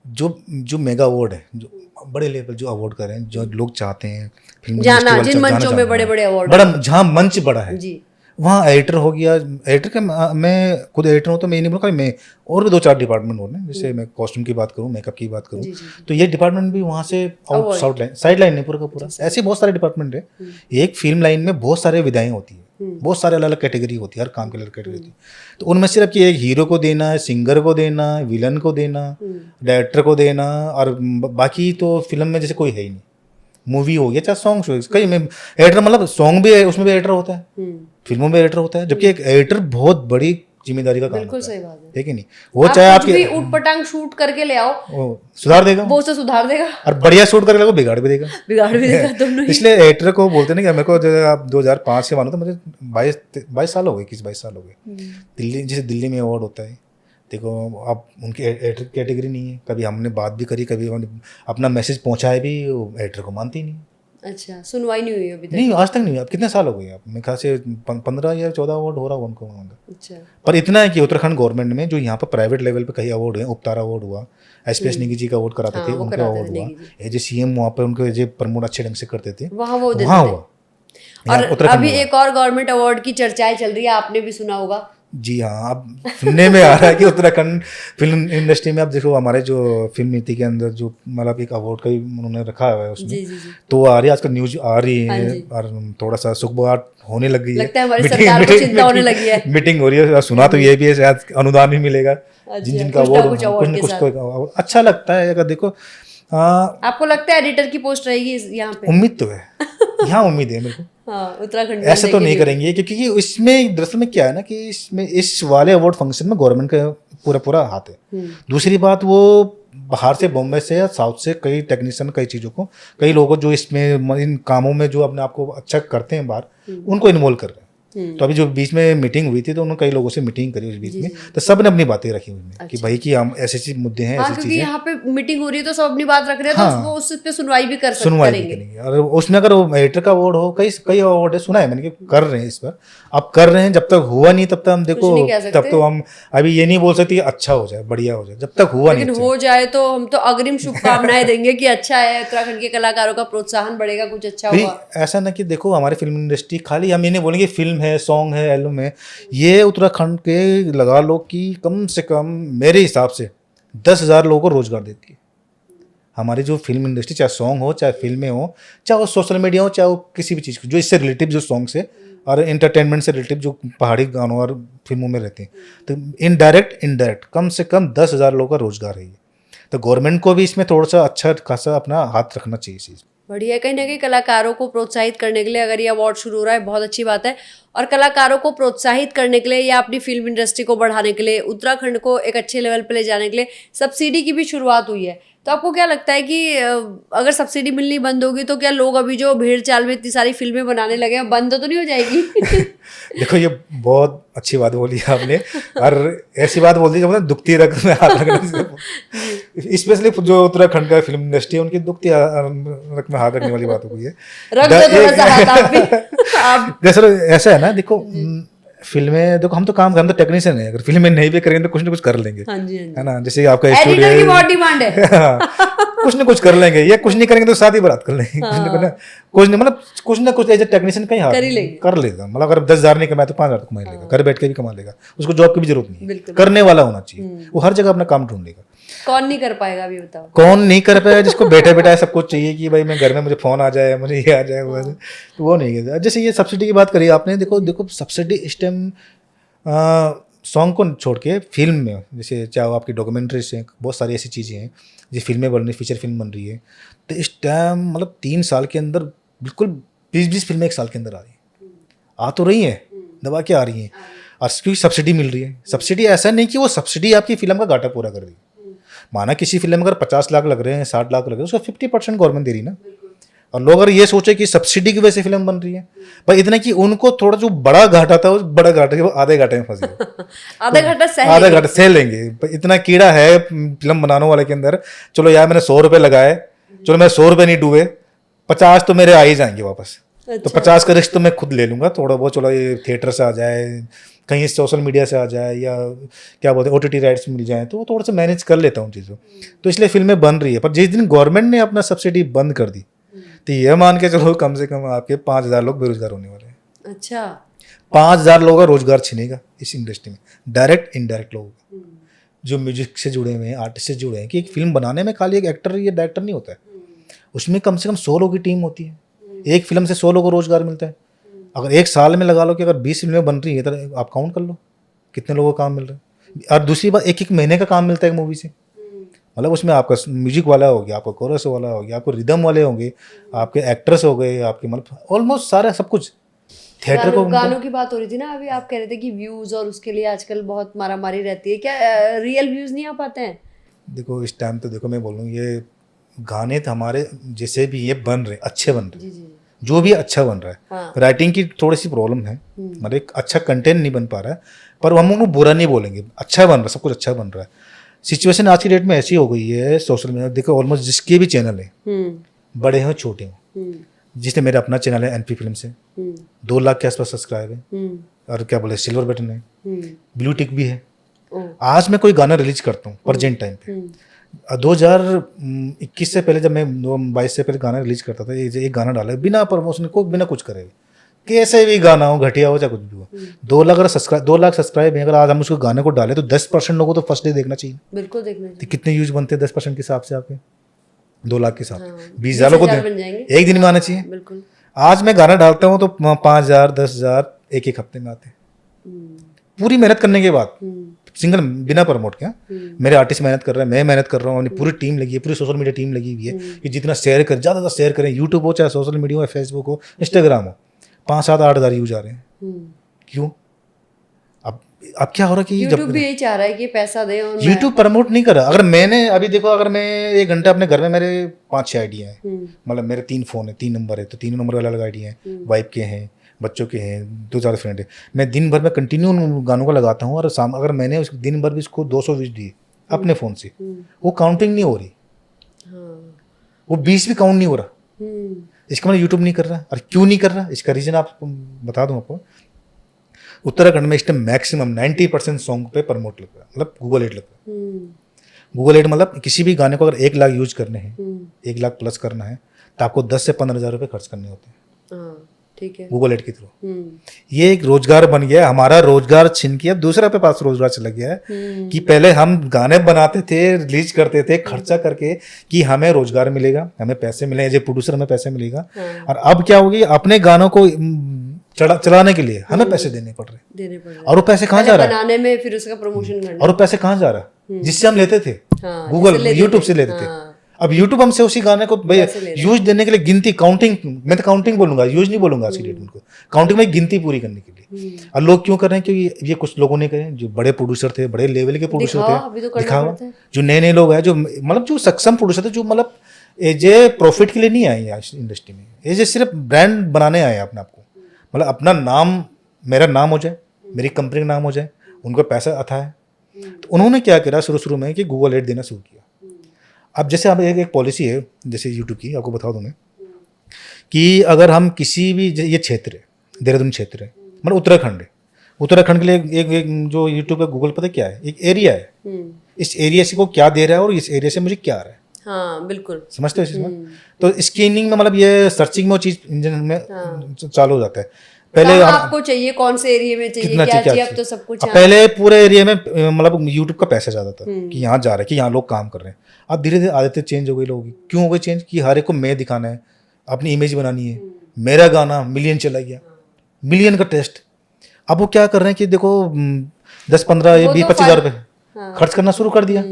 जो मेगा अवार्ड है, जो बड़े लेवल जो अवार्ड करें, जो लोग चाहते हैं, फिल्म जाना, जिन मंचों में बड़े बड़े अवार्ड, बड़ा जहाँ मंच बड़ा है जी, वहाँ एडिटर हो गया, एडिटर का मैं खुद एडिटर हूँ तो मैं ये नहीं बोलूँगा मैं, और भी 2-4 डिपार्टमेंट हो रहे हैं, जैसे मैं कॉस्ट्यूम की बात करूँ, मेकअप की बात करूँ, तो ये डिपार्टमेंट भी वहाँ से साइड लाइन है पूरा का पूरा। ऐसे बहुत सारे डिपार्टमेंट है। एक फिल्म लाइन में बहुत सारे विधाएं होती है, बहुत सारे अलग अलग कैटेगरी होती है, हर काम की अलग कैटेगरी होती है। तो उनमें सिर्फ कि एक हीरो को देना है, सिंगर को देना, विलन को देना, डायरेक्टर को देना, और बाकी तो फिल्म में जैसे कोई है ही नहीं। मूवी हो गया चाहे सॉन्ग्स हो, कहीं में एडिटर, मतलब सॉन्ग भी है उसमें भी एडिटर होता है, फिल्मों में एडिटर होता है, जबकि एक एडिटर बहुत बड़ी जिम्मेदारी का काम बिल्कुल होता है। सही बात है। है कि नहीं? वो आप चाहे कुछ भी आपके ऊट पटांग शूट करके ले आओ, वो सुधार देगा, वो उसे सुधार देगा, और बढ़िया शूट करके लगो बिगाड़ भी देगा। बिगाड़ भी देगा दोनों ही। इसलिए एडिटर को बोलते हैं ना कि मेरे को जो आप 2005 से मानो तो मुझे 22 साल हो गए, 21-22 साल हो गए। दिल्ली, जैसे दिल्ली में अवार्ड होता है, देखो अब उनकी एडिटर कैटेगरी नहीं है, कभी हमने बात भी करी, कभी अपना मैसेज पहुंचाए भी, एडिटर को मानती ही नहीं। अच्छा, सुनवाई नहीं हुई अभी तक? नहीं, आज तक नहीं हुई। अब कितने साल हो गए? अब मेरे ख्याल से 15 या 14 अवार्ड हो रहा होगा उनको। अच्छा, पर इतना है कि उत्तराखंड गवर्नमेंट में जो यहाँ पर प्राइवेट लेवल पे कई अवार्ड हुए, उपतारा अवार्ड हुआ, एसपीएस नेगी जी का अवार्ड कराते थे, वो उनका कराते अवार्ड थे हुआ, Negi ji. As a CM वहाँ पे उनको एज ए प्रमोट अच्छे ढंग से करते थे, वहाँ वो देते वहाँ थे। हुआ। और यहाँ उत्तराखंड अभी में हुआ। एक और गवर्नमेंट अवार्ड की चर्चाएं चल रही है, आपने भी सुना होगा। जी हाँ, अब सुनने में आ रहा है कि उत्तराखंड फिल्म इंडस्ट्री में, अब देखो हमारे जो फिल्म नीति के अंदर जो मतलब एक अवार्ड का ही उन्होंने रखा हुआ है उसमें, जी जी जी। तो आ रही है आजकल न्यूज आ रही है, हाँ जी। और थोड़ा सा सुखबुगाहट होने लग गई है। लगता है हमारी सरकार को चिंता होने लगी है। मीटिंग हो रही है, सुना तो ये भी है शायद अनुदान भी मिलेगा, जिन जिनका कुछ ना अवार्ड, कुछ award कुछ न के कुछ साथ। तो award अच्छा लगता है। अगर देखो आपको लगता है एडिटर की पोस्ट रहेगी यहाँ पे? उम्मीद तो है, यहाँ उम्मीद है मेरे को। हाँ, उत्तराखंड में ऐसे तो नहीं लेकिन करेंगे, क्योंकि इसमें दरअसल में क्या है ना कि इसमें इस वाले अवार्ड फंक्शन में गवर्नमेंट का पूरा पूरा हाथ है। दूसरी बात, वो बाहर से, बॉम्बे से या साउथ से कई टेक्नीशियन, कई चीज़ों को, कई लोगों जो इसमें इन कामों में जो अपने आप को अच्छा करते हैं बाहर, उनको इन्वॉल्व कर रहे हैं। तो अभी जो बीच में मीटिंग हुई थी तो उन्होंने कई लोगों से मीटिंग करी उस बीच में, तो सब ने अपनी बातें रखी उसमें कि भाई कि हम ऐसे ऐसे मुद्दे हैं, हाँ, ऐसी क्योंकि चीज़ें, यहाँ पे मीटिंग हो रही है तो सब अपनी बात रख रहे हैं, तो वो उस पे सुनवाई भी कर सकते सुनवाई भी करेंगे। करेंगे। और उसमें अगर वो एडिटर का अवार्ड हो, कई कई अवार्ड है, सुना है मैंने कि कर रहे हैं इस पर, अब कर रहे हैं, जब तक हुआ नहीं तब तक हम देखो, नहीं कह सकते। तब तो हम अभी ये नहीं बोल सकते कि अच्छा हो जाए, बढ़िया हो जाए, जब तक हुआ नहीं। लेकिन हो जाए तो हम तो अग्रिम शुभकामनाएं देंगे कि अच्छा है, उत्तराखंड के कलाकारों का प्रोत्साहन बढ़ेगा, कुछ अच्छा भाई होगा। ऐसा ना कि देखो हमारी फिल्म इंडस्ट्री खाली, हम ये नहीं बोलेंगे फिल्म है, सॉन्ग है, एल्बम है, ये उत्तराखंड के लगा लो कि कम से कम मेरे हिसाब से 10,000 लोगों को रोजगार देती है हमारी जो फिल्म इंडस्ट्री, चाहे सॉन्ग हो, चाहे फिल्में हो, चाहे वो सोशल मीडिया हो, चाहे वो किसी भी चीज़ जो इससे रिलेटिव जो सॉन्ग से और एंटरटेनमेंट से रिलेटिव जो पहाड़ी गानों और फिल्मों में रहते हैं, तो इनडायरेक्ट कम से कम 10,000 लोगों का रोजगार है ये। तो गवर्नमेंट को भी इसमें थोड़ा सा अच्छा खासा अपना हाथ रखना चाहिए इस चीज़। बढ़िया, कहीं ना कहीं कलाकारों को प्रोत्साहित करने के लिए अगर ये अवार्ड शुरू हो रहा है, बहुत अच्छी बात है। और कलाकारों को प्रोत्साहित करने के लिए या अपनी फिल्म इंडस्ट्री को बढ़ाने के लिए, उत्तराखंड को एक अच्छे लेवल पे ले जाने के लिए सब्सिडी की भी शुरुआत हुई है। तो आपको क्या लगता है कि अगर सब्सिडी मिलनी बंद होगी तो क्या लोग अभी जो भेड़ चाल में इतनी सारी फिल्में बनाने लगे हैं, बंद तो नहीं हो जाएगी? देखो ये बहुत अच्छी बात बोली है आपने, और ऐसी बात बोल दी जब मतलब दुखती रग में हाथ रखने से, स्पेशली जो उत्तराखंड का फिल्म इंडस्ट्री है उनकी दुखती रग में हाथ रखने वाली बात हो गई है। रख दो थोड़ा सा हाथ आप भी। आप जैसे ऐसा है ना, देखो फिल्में, देखो हम तो काम, हम तो टेक्नीशियन है, अगर फिल्में नहीं भी करेंगे तो कुछ ना कुछ कर लेंगे, हाँ जी, हाँ जी। है ना। जैसे आपका स्टूडियो एडिटर की बहुत डिमांड है। कुछ ना कुछ कर लेंगे, या कुछ नहीं करेंगे तो शादी बारात कर लेंगे, कुछ नहीं, मतलब कुछ ना कुछ एज ए टेक्नीशियन कहीं हाथ कर लेगा। मतलब अगर 10,000 नहीं कमाए तो 5,000 तो कमा लेगा, घर बैठ के भी कमा लेगा, उसको जॉब की भी जरूरत नहीं है, करने वाला होना चाहिए, वो हर जगह अपना काम ढूंढ लेगा। कौन नहीं कर पाएगा अभी बताओ? कौन नहीं कर पाएगा? जिसको बैठे बैठे सब कुछ चाहिए कि भाई मैं घर में, मुझे फोन आ जाए, मुझे ये आ जाए, वो आ जाए, तो वो नहीं है। जैसे ये सब्सिडी की बात करी आपने, देखो सब्सिडी इस टाइम सॉन्ग को छोड़ के फिल्म में, जैसे चाहे वो आपकी डॉक्यूमेंट्रीज हैं, बहुत सारी ऐसी चीज़ें हैं जो फिल्में बन रही, फीचर फिल्म बन रही है, तो इस टाइम मतलब 3 साल के अंदर बिल्कुल 20-20 फिल्में एक साल के अंदर आ रही हैं, आ तो रही हैं, दबा के आ रही हैं, और क्योंकि सब्सिडी मिल रही है। सब्सिडी ऐसा नहीं कि वो सब्सिडी आपकी फिल्म का घाटा पूरा कर रही है। माना किसी फिल्म में अगर 50 लाख लग रहे हैं, 60 लाख लग रहे हैं, उसका 50% गवर्नमेंट दे रही ना। और लोग अगर ये सोचे कि सब्सिडी की वजह से फिल्म बन रही है, पर इतना कि उनको थोड़ा जो बड़ा घाटा था, उस बड़ा घाटे के वो आधे घाटे में फंस गए। आधा घाटा सह लेंगे, इतना कीड़ा है फिल्म बनाने वाले के अंदर। चलो यार मैंने 100 रुपये लगाए, चलो मैं 100 रुपये नहीं डूबे, 50 तो मेरे आ ही जाएंगे वापस। तो 50 का रिस्क तो मैं खुद ले लूंगा थोड़ा बहुत, चलो ये थिएटर से आ जाए, कहीं सोशल मीडिया से आ जाए, या क्या बोलते हैं OTT राइट्स मिल जाए, तो वो थोड़ा सा मैनेज कर लेता हूँ चीज़ों। तो इसलिए फिल्में बन रही है। पर जिस दिन गवर्नमेंट ने अपना सब्सिडी बंद कर दी, तो ये मान के चलो कम से कम आपके 5,000 लोग बेरोजगार होने वाले हैं। अच्छा, 5,000 लोगों का रोजगार छिनेगा इस इंडस्ट्री में, डायरेक्ट इनडायरेक्ट लोगों का, जो म्यूजिक से जुड़े हुए हैं, आर्टिस्ट से जुड़े हैं। कि एक फिल्म बनाने में खाली एक एक्टर या डायरेक्टर नहीं होता है, उसमें कम से कम 100 लोगों की टीम होती है। एक फिल्म से 100 लोगों को रोजगार मिलता है। अगर एक साल में लगा लो कि अगर 20 फिल्में बन रही है तो आप काउंट कर लो कितने लोगों को काम मिल रहा है। और दूसरी बात, एक महीने का काम मिलता है एक मूवी से। मतलब उसमें आपका म्यूजिक वाला हो गया, आपका कोरस वाला हो गया, आपको रिदम वाले होंगे, आपके एक्टर्स हो गए, आपके मतलब ऑलमोस्ट सारा सब कुछ थिएटर को। गानों की बात हो रही थी ना अभी, आप कह रहे थे कि व्यूज और उसके लिए आजकल बहुत मारामारी रहती है, क्या रियल व्यूज नहीं आ पाते हैं? देखो इस टाइम तो देखो मैं बोलूँ, ये गाने तो हमारे जैसे भी ये बन रहे अच्छे बन रहे, जी जी। जो भी अच्छा बन रहा है। हाँ। राइटिंग की थोड़ी सी प्रॉब्लम है, मतलब एक अच्छा कंटेंट नहीं बन पा रहा है, पर हम उनको बुरा नहीं बोलेंगे, अच्छा बन रहा है, सब कुछ अच्छा बन रहा है। सिचुएशन आज की डेट में ऐसी हो गई है सोशल मीडिया, देखो ऑलमोस्ट जिसके भी चैनल है, बड़े हों छोटे हों, जिसने मेरा अपना चैनल है एनपी फिल्म से, 2 लाख के आसपास सब्सक्राइब है, और क्या बोले सिल्वर बटन है, ब्लू टिक भी है। आज मैं कोई गाना रिलीज करता हूँ प्रेजेंट टाइम पे, 2021 से पहले जब मैं 22 से पहले गाना रिलीज करता था, एक गाना डाला बिना प्रमोशन को, बिना कुछ करे, कैसे भी गाना हो, घटिया हो चाहे कुछ भी हो, 2 लाख सब्सक्राइब है। अगर आज हम उसको गाने को डाले तो 10% लोगों को तो फर्स्ट डे देखना चाहिए। बिल्कुल देखना चाहिए। तो कितने यूज बनते हैं 10% के हिसाब से आपके? 2 लाख के हिसाब से 20,000 20,000 को बन जाएंगे। एक दिन में आना चाहिए। बिल्कुल। आज मैं गाना डालता हूँ तो 5,000 10,000 एक हफ्ते में आते हैं, पूरी मेहनत करने के बाद, सिंगल बिना प्रमोट के। मेरे आर्टिस्ट मेहनत कर रहे हैं, मैं मेहनत कर रहा हूँ, अपनी पूरी टीम लगी है, पूरी सोशल मीडिया टीम लगी हुई है कि जितना शेयर करें, ज़्यादा शेयर करें, यूट्यूब हो चाहे सोशल मीडिया हो, फेसबुक हो, इंस्टाग्राम हो, 5 7 8 हज़ार यूज आ रहे हैं। क्यों? अब क्या हो रहा है कि यूट्यूब भी यही चाह रहा है कि पैसा दे, और यूट्यूब प्रमोट नहीं कर रहा। अगर मैंने अभी देखो, अगर मैं 1 घंटा अपने घर में, मेरे 5-6 आइडिया हैं, मतलब मेरे 3 फ़ोन है, 3 नंबर है, तो 3 नंबर अलग अलग आइडिया हैं, वाइफ के हैं, बच्चों के हैं, 2-4 फ्रेंड है। मैं दिन भर में कंटिन्यू उन गानों को लगाता हूँ, और अगर मैंने उस दिन भर भी इसको 200 व्यूज दिए अपने फ़ोन से, वो काउंटिंग नहीं हो रही, वो 20 भी काउंट नहीं हो रहा। इसका मतलब यूट्यूब नहीं कर रहा। और क्यों नहीं कर रहा, इसका रीज़न आप बता दूँ आपको। उत्तराखंड में इस टाइम मैक्सिमम 90% सॉन्ग पे प्रमोट लग रहा है, मतलब गूगल एड लग रहा है। गूगल एड मतलब किसी भी गाने को अगर 1 लाख यूज करने हैं, 1 लाख प्लस करना है, तो आपको 10 से 15 हज़ार रुपये खर्च करने होते हैं, ठीक है, गूगल एड के थ्रू। ये एक रोजगार बन गया है, हमारा रोजगार छीन के अब दूसरा पे पास रोजगार चला गया है। कि पहले हम गाने बनाते थे, रिलीज करते थे, खर्चा करके कि हमें रोजगार मिलेगा, हमें पैसे मिलेंगे, एज ए प्रोड्यूसर हमें पैसे मिलेगा। और अब क्या होगी, अपने गानों को चलाने के लिए हमें पैसे देने पड़ रहे। और वो पैसे कहाँ जा रहा है? बनाने में, फिर उसका प्रमोशन करना। और वो पैसे कहाँ जा रहा है? जिससे हम लेते थे, गूगल यूट्यूब से लेते थे। अब यूट्यूब हमसे उसी गाने को भाई यूज देने के लिए गिनती, काउंटिंग, मैं तो काउंटिंग बोलूंगा, यूज नहीं बोलूंगा आज की डेट में उनको, काउंटिंग में गिनती पूरी करने के लिए। और लोग क्यों कर रहे हैं? क्योंकि ये कुछ लोगों ने करे, जो बड़े प्रोड्यूसर थे, बड़े लेवल के प्रोड्यूसर थे, दिखावा, जो नए नए लोग हैं, जो मतलब जो सक्षम प्रोड्यूसर थे, जो मतलब एज ए प्रॉफिट के लिए नहीं आए यहाँ इंडस्ट्री में, एज ए सिर्फ ब्रांड बनाने आए अपने आप को, मतलब अपना नाम, मेरा नाम हो जाए, मेरी कंपनी का नाम हो जाए, उनको पैसा आता है। तो उन्होंने क्या करा शुरू में कि गूगल एड देना शुरू किया। अब जैसे अब एक पॉलिसी है जैसे यूट्यूब की, आपको बता दूं मैं, कि अगर हम किसी भी, ये क्षेत्र है, देहरादून क्षेत्र है, मतलब उत्तराखंड है, उत्तराखंड के लिए एक जो यूट्यूब का गूगल पता क्या है, एक एरिया है, इस एरिया से को क्या दे रहा है और इस एरिया से मुझे क्या आ रहा है। हाँ बिल्कुल, समझते हो इस चीज़ में? तो स्कैनिंग में मतलब ये सर्चिंग में वो चीज़ इंजन में चालू हो जाता है। पहले आपको चाहिए कौन से एरिया में चाहिए, क्या चाहिए, अब तो सब कुछ। पहले पूरे एरिया में मतलब यूट्यूब का पैसा ज़्यादा था कि यहाँ जा रहा है, कि यहाँ लोग काम कर रहे हैं। अब धीरे धीरे आदतें चेंज हो गई लोगों की। क्यों हो गई चेंज? कि हर एक को मैं दिखाना है, अपनी इमेज बनानी है, मेरा गाना मिलियन चला गया, मिलियन का टेस्ट। अब वो क्या कर रहे हैं कि देखो 10-15 20-25 हज़ार रुपये खर्च करना शुरू कर दिया।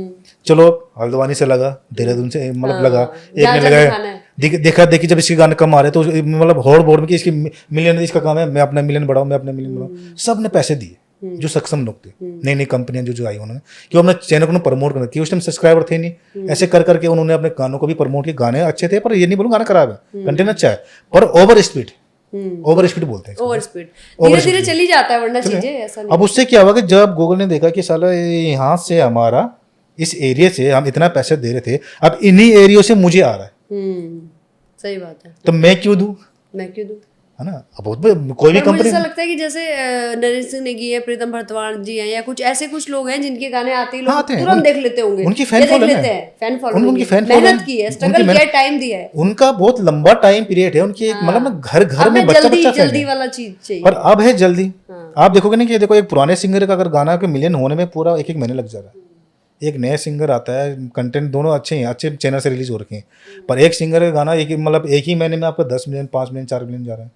चलो हल्द्वानी से लगा, देहरादून से मतलब लगा, एक ने लगाया, देखा देखी जब इसके गाने कम आ रहे तो मतलब होड़ बोड़ में कि इसकी मिलियन, इसका काम है, मैं अपना मिलियन बढ़ाऊँ, मैं अपना मिलियन बढ़ाऊँ। सब ने पैसे दिए, जो सक्षम लोग थे, नई नई कंपनियां जो आई उन्होंने, क्यों अपने चैनल को प्रमोट करना, कि उस टाइम सब्सक्राइबर थे नहीं, ऐसे कर करके उन्होंने अपने गानों को भी प्रमोट किया। गाने अच्छे थे, पर ये नहीं बोलूँ गाना खराब है, कंटेंट अच्छा है, पर ओवर स्पीड बोलते हैं, ओवर स्पीड धीरे धीरे चली जाता है, वरना चीजें ऐसा नहीं। अब उससे क्या हुआ कि जब गूगल ने देखा कि साला यहाँ से हमारा इस एरिया से हम इतना पैसे दे रहे थे, अब इन्हीं एरियो से मुझे आ रहा है, सही बात है, तो मैं क्यों दूं? है ना। अब कोई भी पर मुझे कंपनी, ऐसा लगता है कि जैसे नरेंद्र सिंह नेगी है, प्रीतम भरतवाण जी हैं, या कुछ ऐसे कुछ लोग हैं जिनके गाने आते ही हाँ, लोग आते हैं। तुरंत देख लेते होंगे, उनकी या फैन देख फॉलोइंग लेते है, हैं, फैन उनकी फॉलोइंग फैन मेहनत फॉलोइंग, की है, उनकी स्ट्रगल किया, मेहनत, टाइम दिया है। उनका बहुत लंबा टाइम पीरियड है उनकी, मतलब ना घर घर अब में है बच्चा जल्दी बच्चा फैन जल्दी है। वाला चीज चाहिए। पर अब है जल्दी। आप देखोगे ना कि देखो एक पुराने सिंगर का अगर गाना के मिलियन होने में पूरा 1-1 महीने लग जा रहा है, एक नया सिंगर आता है, कंटेंट दोनों अच्छे हैं, अच्छे चैनल से रिलीज हो रखे हैं, पर एक सिंगर का गाना मतलब एक ही महीने में आपका 10 मिलियन, 5 मिलियन, 4 मिलियन जा रहा है।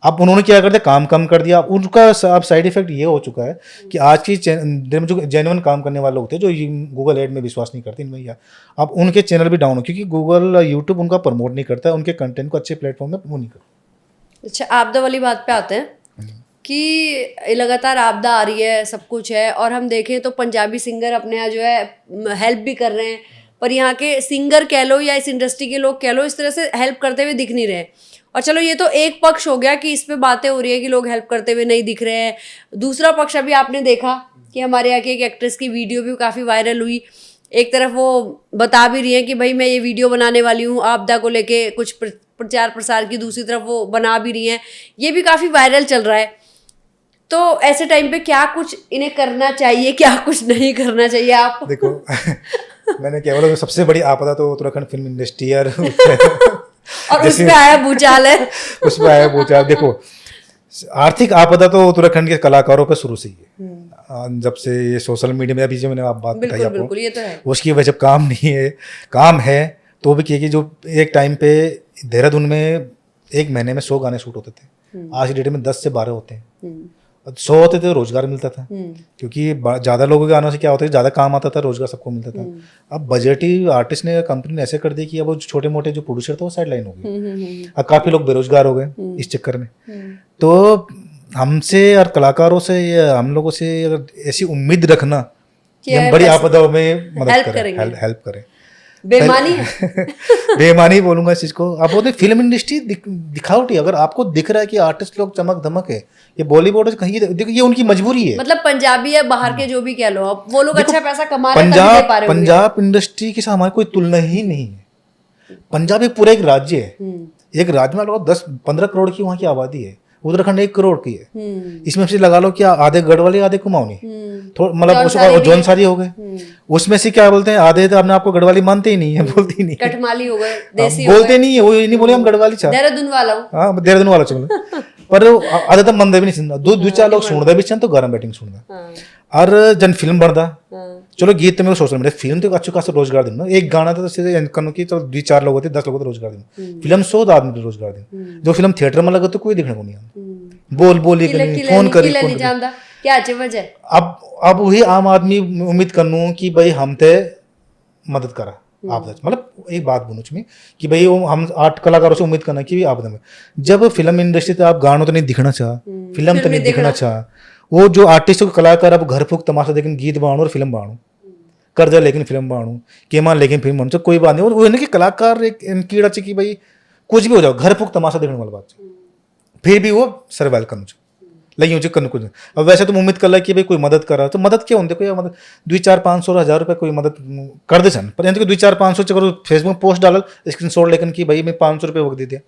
अब उन्होंने क्या करते, काम कम कर दिया। उनका अब साइड इफेक्ट ये हो चुका है कि आज की दिन में जो जेन्युइन काम करने वाले लोग थे, जो गूगल एड में विश्वास नहीं करते इनमें, या अब उनके चैनल भी डाउन हो, क्योंकि गूगल यूट्यूब उनका प्रमोट नहीं करता है, उनके कंटेंट को अच्छे प्लेटफॉर्म में वो नहीं करता। अच्छा, आपदा वाली बात पे आते हैं कि लगातार आपदा आ रही है, सब कुछ है, और हम देखें तो पंजाबी सिंगर अपने यहाँ जो है हेल्प भी कर रहे हैं, पर यहाँ के सिंगर कह लो या इस इंडस्ट्री के लोग कह लो, इस तरह से हेल्प करते हुए दिख नहीं रहे। और चलो ये तो एक पक्ष हो गया कि इस पे बातें हो रही है कि लोग हेल्प करते हुए नहीं दिख रहे हैं। दूसरा पक्ष अभी आपने देखा कि हमारे यहाँ की एक एक्ट्रेस की वीडियो भी काफ़ी वायरल हुई। एक तरफ वो बता भी रही है कि भाई मैं ये वीडियो बनाने वाली हूँ आपदा को लेके, कुछ प्रचार प्रसार की, दूसरी तरफ वो बना भी रही हैं, ये भी काफ़ी वायरल चल रहा है। तो ऐसे टाइम पे क्या कुछ इन्हें करना चाहिए, क्या कुछ नहीं करना चाहिए? आप देखो मैंने क्या बोला, सबसे बड़ी आपदा तो उत्तराखंड फिल्म इंडस्ट्री है और उसमें आया भूचाल है। उसमें आया भूचाल। देखो, आर्थिक आपदा तो उत्तराखंड के कलाकारों पे शुरू से ही है, जब से ये सोशल मीडिया में, अभी जो मैंने आप बात बताई बिल्कुल आपको, बिल्कुल, ये तो है। उसकी वजह जब काम नहीं है, काम है तो भी कि जो एक टाइम पे देहरादून में एक महीने में 100 गाने शूट होते थे, आज की डेट में 10 से 12 होते हैं। 100 होते थे, रोजगार मिलता था, क्योंकि ज़्यादा लोगों के आने से क्या होता है, ज़्यादा काम आता था, रोजगार सबको मिलता था। अब बजट ही आर्टिस्ट ने, कंपनी ने ऐसे कर दी कि अब वो छोटे मोटे जो प्रोड्यूसर थे वो साइड लाइन हो गए, अब काफ़ी लोग बेरोजगार हो गए इस चक्कर में। तो हमसे और कलाकारों से या हम लोगों से अगर ऐसी उम्मीद रखना कि हम बड़ी आपदाओं में मदद करें, हेल्प करें, बेईमानी है। बेईमानी बोलूंगा इस चीज को। आप बोलते फिल्म इंडस्ट्री दिखावटी, अगर आपको दिख रहा है कि आर्टिस्ट लोग चमक धमक है, ये बॉलीवुड कहीं, देखो ये उनकी मजबूरी है। मतलब पंजाबी है, बाहर के जो भी कह लो, अब वो लोग अच्छा पैसा कमा रहे हैं, तभी दे पा रहे होंगे। पंजाब इंडस्ट्री के साथ हमारी कोई तुलना ही नहीं है। पंजाब एक पूरा एक राज्य है, एक राज्य में लोग 10-15 करोड़ की वहाँ की आबादी है, उत्तराखंड 1 करोड़ की है। इसमें से लगा लो क्या आधे गढ़वाली आधे कुमाऊनी, मतलब जौनसारी हो गए, उसमें से क्या बोलते हैं, आधे तो अपने आपको गढ़वाली मानते ही नहीं है, बोलते ही नहीं, कठमाली हो गए, देसी बोलते नहीं है, वो नहीं बोले हम गढ़वाली चाह, देहरादून वाला हूँ। हाँ देहरादून वाला चलो, पर आधे तो मंदे भी नहीं सुनता, 2-4 लोग सुनते भी चन तो गरम बैटिंग सुनता। और जन फिल्म बनता, चलो गीत तो मेरे सोशल मीडिया, फिल्म तो अच्छे खासा रोजगार देना, एक गाना तो सीधे कनो की तो 2-4 लोग होते, 10 लोग तो रोजगार देना, फिल्म 100 आदमी को रोजगार देना, जो फिल्म थिएटर में लगा तो कोई देखने को नहीं आता, बोल बोल फोन करी क्या वजह। अब वही आम आदमी उम्मीद करनू कि भाई हम ते मदद करा आपदा, मतलब एक बात बोलूँ में कि भाई हम आर्ट कलाकारों से उम्मीद करना कि आपदा में, जब फिल्म इंडस्ट्री तो आप गानों तो नहीं दिखना चाह, फिल्म तो नहीं दिखना चाह, वो जो आर्टिस्ट कलाकार अब घर फूक तमाशा लेकिन गीत बाणु और फिल्म बाणु कर दे, लेकिन फिल्म बाणु केमान लेकिन फिल्म बाणु, कोई बात नहीं। और वो कि कलाकार एक कीड़ा चाहिए कि भाई कुछ भी हो जाओ, घर फूक तमाशा देखने वाली बात, फिर भी वो सर्वाइव करना चाहिए, लगी मुझे करना कुछ नहीं। अब वैसे तुम उम्मीद कर ला कि भाई कोई मदद कर रहा, तो मदद क्या होती है, मदद 2-4-500-1000 रुपये कोई मदद कर दे सन, पर 2-4-500 चलो फेसबुक पोस्ट डाल स्क्रीन शॉट लेकिन कि भाई मैं 500 रुपये वक्त दे दिया,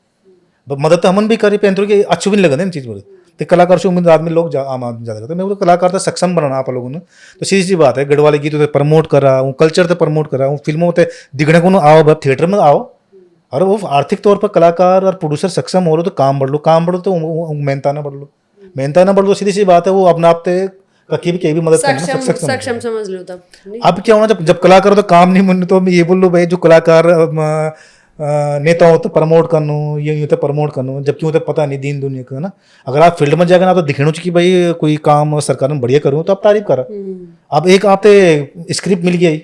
मदद तो हमन भी करी, पेंटर की अच्छी भी नहीं लगे इन चीज़ बोले, तो कलाकार से उम्मीद आदमी लोग आम आदमी ज़्यादा करते, मैं बोला कलाकार तो सक्षम बनाना आप लोगों ने, तो सीधी सी बात है, गढ़वाली गीत तो प्रमोट कर रहा हूँ, कल्चर तो प्रमोट कर रहा हूँ, फिल्मों तो दिखने को आओ, थिएटर में आओ, और वो आर्थिक तौर पर कलाकार और प्रोड्यूसर सक्षम हो रहे तो काम बढ़ लो तो मेहनता ना बढ़ लो, सीधी सी बात है, वो अपने आप ते कहीं भी मदद करना सक्षम समझ लो तब। अब क्या होना, जब कलाकार तो काम नहीं मन, तो मैं ये बोल लो भाई जो कलाकार नेता हो तो प्रमोट करनो, ये तो प्रमोट करनो, जबकि वो तो पता नहीं दीन दुनिया का ना। अगर आप फील्ड में जाकर ना तो दिखना चाहिए कि भाई कोई काम सरकार ने बढ़िया करूँ तो आप तारीफ करा। अब एक आप स्क्रिप्ट मिल गई,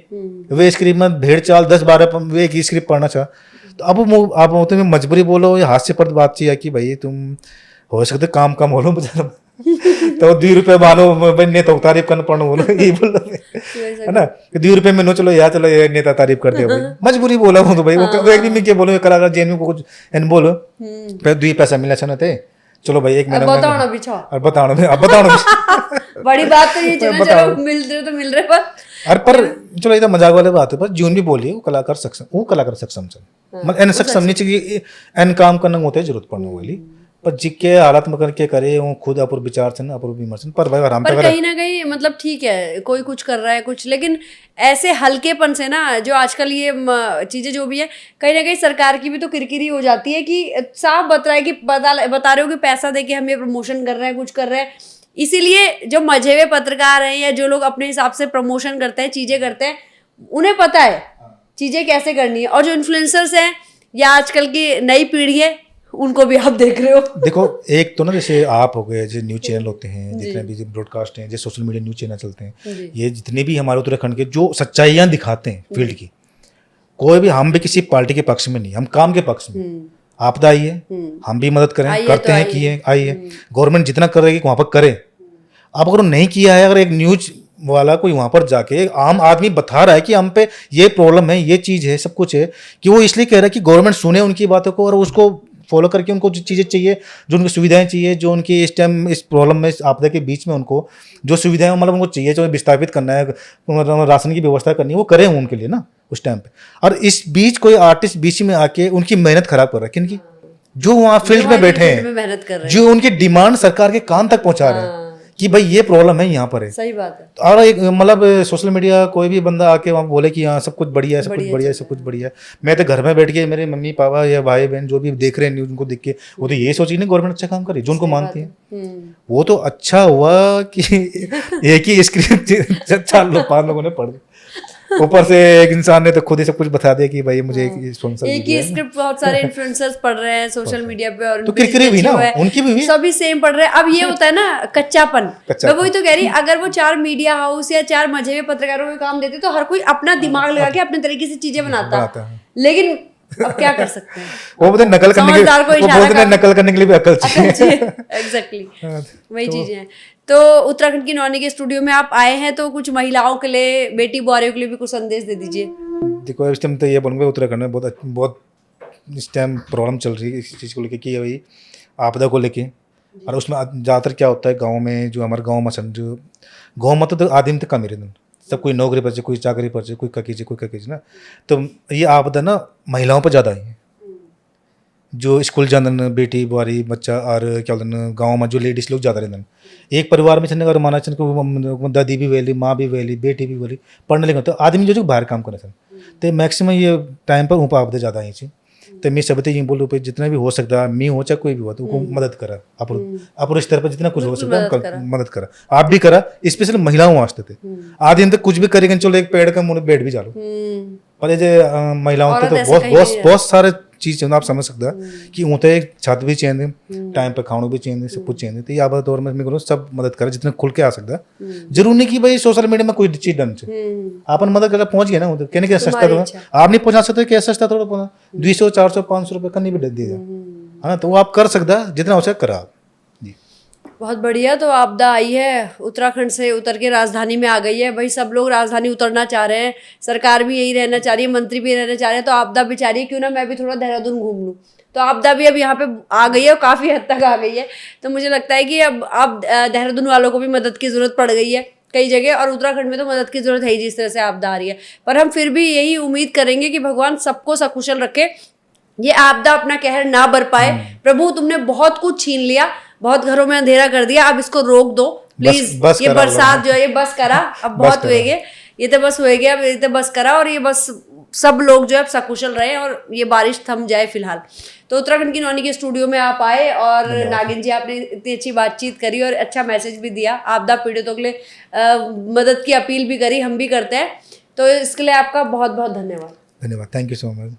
वे स्क्रिप्ट में भेड़ चाल 10-12 वे एक स्क्रिप्ट पढ़ना चाह, तो अब आप होते में मजबूरी बोलो या हास्यप्रद बात चाहिए कि भाई तुम हो सकते काम कम हो लो तो 2 रुपये मानो भाई नेता तारीफ करना पड़ना बोलो, ये बोल है ना, 2 रुपये में नो चलो ये नेता तारीफ कर दे, भाई मजबूरी बोला हूँ तो भाई वो एक दिन में क्या बोलो, कलाकार जेन में कुछ एन बोलो फिर 2 पैसा मिला अच्छा थे, चलो भाई 1 महीना बताओ भी छो और बताओ बड़ी बात तो ये चलो मिल रहे पर चलो ये तो मजाक वाले बात है, पर जून भी बोलिए वो कलाकार सक्षम चल, मतलब एन सक्षम नहीं चाहिए, एन काम करना होता है जरूरत पड़ने वाली, पर जिके हालत में करके करे वो खुद अपूर्व विचार से ना अपूर्व विमर्शन पर भाई आराम पर कहीं ना कहीं मतलब ठीक है, कोई कुछ कर रहा है कुछ, लेकिन ऐसे हल्केपन से ना जो आजकल ये चीजें जो भी है, कहीं ना कहीं सरकार की भी तो किरकिरी हो जाती है कि साफ बता रहा है कि बता रहे हो कि पैसा दे के हम ये प्रमोशन कर रहे हैं, कुछ कर रहे हैं। इसीलिए जो मजे हुए पत्रकार हैं या जो लोग अपने हिसाब से प्रमोशन करते हैं, चीजें करते हैं, उन्हें पता है चीजें कैसे करनी है। और जो इन्फ्लुएंसर्स हैं या आजकल की नई पीढ़ी है, उनको भी आप देख रहे हो। देखो एक तो ना जैसे आप हो गए, जो न्यूज चैनल होते हैं, जितने भी ब्रॉडकास्ट हैं, जो सोशल मीडिया न्यूज चैनल चलते हैं, ये जितने भी हमारे उत्तराखंड के जो सच्चाइयाँ दिखाते हैं फील्ड की, कोई भी, हम भी किसी पार्टी के पक्ष में नहीं, हम काम के पक्ष में। आपदा आई है, हम भी मदद करें, करते हैं, किए, आई है। गवर्नमेंट जितना कर रही है वहाँ पर करे। अब अगर नहीं किया है, अगर एक न्यूज वाला कोई वहाँ पर जाके आम आदमी बता रहा है कि हम पे ये प्रॉब्लम है, ये चीज़ है, सब कुछ है, कि वो इसलिए कह रहा है कि गवर्नमेंट सुने उनकी बातों को और उसको फॉलो करके उनको जो चीज़ें चाहिए, जो उनकी सुविधाएं चाहिए, जो उनकी इस टाइम इस प्रॉब्लम में, इस आपदा के बीच में उनको जो सुविधाएं मतलब उनको चाहिए, जो विस्थापित करना है, राशन की व्यवस्था करनी है, वो करें उनके लिए ना उस टाइम पे। और इस बीच कोई आर्टिस्ट बीच में आके उनकी मेहनत खराब कर रहा है। किनकी? जो वहाँ फील्ड में बैठे हैं, मेहनत कर रहे हैं, जो उनकी डिमांड सरकार के कान तक पहुँचा रहे हैं कि भाई ये प्रॉब्लम है, यहाँ पर है। सही बात है। और एक मतलब सोशल मीडिया कोई भी बंदा आके वहाँ बोले कि हाँ सब कुछ बढ़िया है, सब कुछ बढ़िया है, सब कुछ बढ़िया है। मैं तो घर में बैठ के मेरे मम्मी पापा या भाई बहन जो भी देख रहे हैं न्यूज, उनको देख के वो तो ये सोची नहीं गवर्नमेंट अच्छा काम करे, जो उनको मानती है। वो तो अच्छा हुआ कि एक ही स्क्रिप्ट 4 लोग 5 लोगों ने पढ़, ऊपर से एक इंसान ने तो खुद ही सब कुछ बता दिया कि भाई मुझे एक ही स्क्रिप्ट बहुत सारे इन्फ्लुएंसर्स पढ़ रहे हैं सोशल मीडिया पे, और तो किरकिरी भी ना उनकी भी सभी सेम पढ़ रहे हैं। अब ये होता है ना कच्चापन। मैं वही तो कह रही, अगर वो 4 मीडिया हाउस या 4 मजे पत्रकारों को काम देते तो हर कोई अपना दिमाग लगा के अपने तरीके से चीजें बनाता। लेकिन अब क्या कर सकते हैं, वो बोलते नकल करने के, नकल करने के लिए भी अकल चाहिए। एग्जैक्टली वही चीजें हैं। तो उत्तराखंड की नौनी के स्टूडियो में आप आए हैं, तो कुछ महिलाओं के लिए, बेटी बुआरियों के लिए भी कुछ संदेश दे दीजिए। देखो इस टाइम तो ये बोलूँगा, उत्तराखंड में बहुत इस टाइम प्रॉब्लम चल रही है इस चीज़ को लेके कि भाई आपदा को लेके। और उसमें ज़्यादातर क्या होता है गाँव में, जो हमारे गाँव में जो गाँव में तो आदमी तो कम ही रहते, सब कोई नौकरी पर, कोई चाकरी पर, कोई ककीज ना, तो ये आपदा ना महिलाओं पर ज़्यादा है। जो स्कूल जाते बेटी बुआरी बच्चा, और क्या बोलते हैं गाँव में जो लेडीज लोग ज़्यादा रहते हैं, एक परिवार में चलने अगर माना चल को दादी भी वेली, माँ भी वेली, बेटी भी वेली, पढ़ने लिखने तो आदमी जो बाहर काम करे सन, तो मैक्सिमम ये टाइम पर ऊपर आपदे ज़्यादा ही। तो मैं सब ये बोलूँ पे जितना भी हो सकता है, मैं हो चाहे कोई भी हो, तो उनको मदद करा, अपन स्तर पर जितना कुछ हो सकता है मदद करा। आप भी करा, स्पेशली महिलाओं वास्ते थे। आदमी तो कुछ भी करेंगे, चलो एक पेड़ का मुँह बैठ भी जा लो, पर ये महिलाओं के तो बहुत सारे चीज़ आप समझ सकते हैं कि उन्हें एक छत भी चाहिए, टाइम पे खाना भी चाहिए, सब कुछ चाहिए। तो ये आप दौर में मैं सब मदद करें जितना खुल के आ सकता है। जरूर नहीं कि भाई सोशल मीडिया में कोई चीज डन चाहिए, अपन मदद कर पहुंच गए ना, उधर कहने के सस्ता थोड़ा आप नहीं पहुंचा सकते, क्या सस्ता थोड़ा पहुंचा 200 400 500 रुपये का नहीं भी दिया है ना, तो वो आप कर सकता है जितना हो सके करा। बहुत बढ़िया। तो आपदा आई है, उत्तराखंड से उतर के राजधानी में आ गई है। भाई सब लोग राजधानी उतरना चाह रहे हैं, सरकार भी यही रहना चाह रही है, मंत्री भी रहना चाह रहे हैं, तो आपदा भी चाह रही है क्यों ना मैं भी थोड़ा देहरादून घूम लूँ। तो आपदा भी अब यहाँ पे आ गई है और काफ़ी हद तक आ गई है। तो मुझे लगता है कि अब देहरादून वालों को भी मदद की ज़रूरत पड़ गई है कई जगह, और उत्तराखंड में तो मदद की ज़रूरत है ही जिस तरह से आपदा आ रही है। पर हम फिर भी यही उम्मीद करेंगे कि भगवान सबको सकुशल रखे, ये आपदा अपना कहर ना बरपाए। प्रभु तुमने बहुत कुछ छीन लिया, बहुत घरों में अंधेरा कर दिया, अब इसको रोक दो प्लीज। ये बरसात जो है ये बस करा, अब बहुत हुए गए, ये तो बस हुए गए, अब ये तो बस करा, और ये बस सब लोग जो है सकुशल रहे और ये बारिश थम जाए फिलहाल। तो उत्तराखंड की नौनी के स्टूडियो में आप आए और नागिन जी आपने इतनी अच्छी बातचीत करी और अच्छा मैसेज भी दिया, आपदा पीड़ितों के लिए मदद की अपील भी करी, हम भी करते हैं। तो इसके लिए आपका बहुत बहुत धन्यवाद। धन्यवाद, थैंक यू सो मच।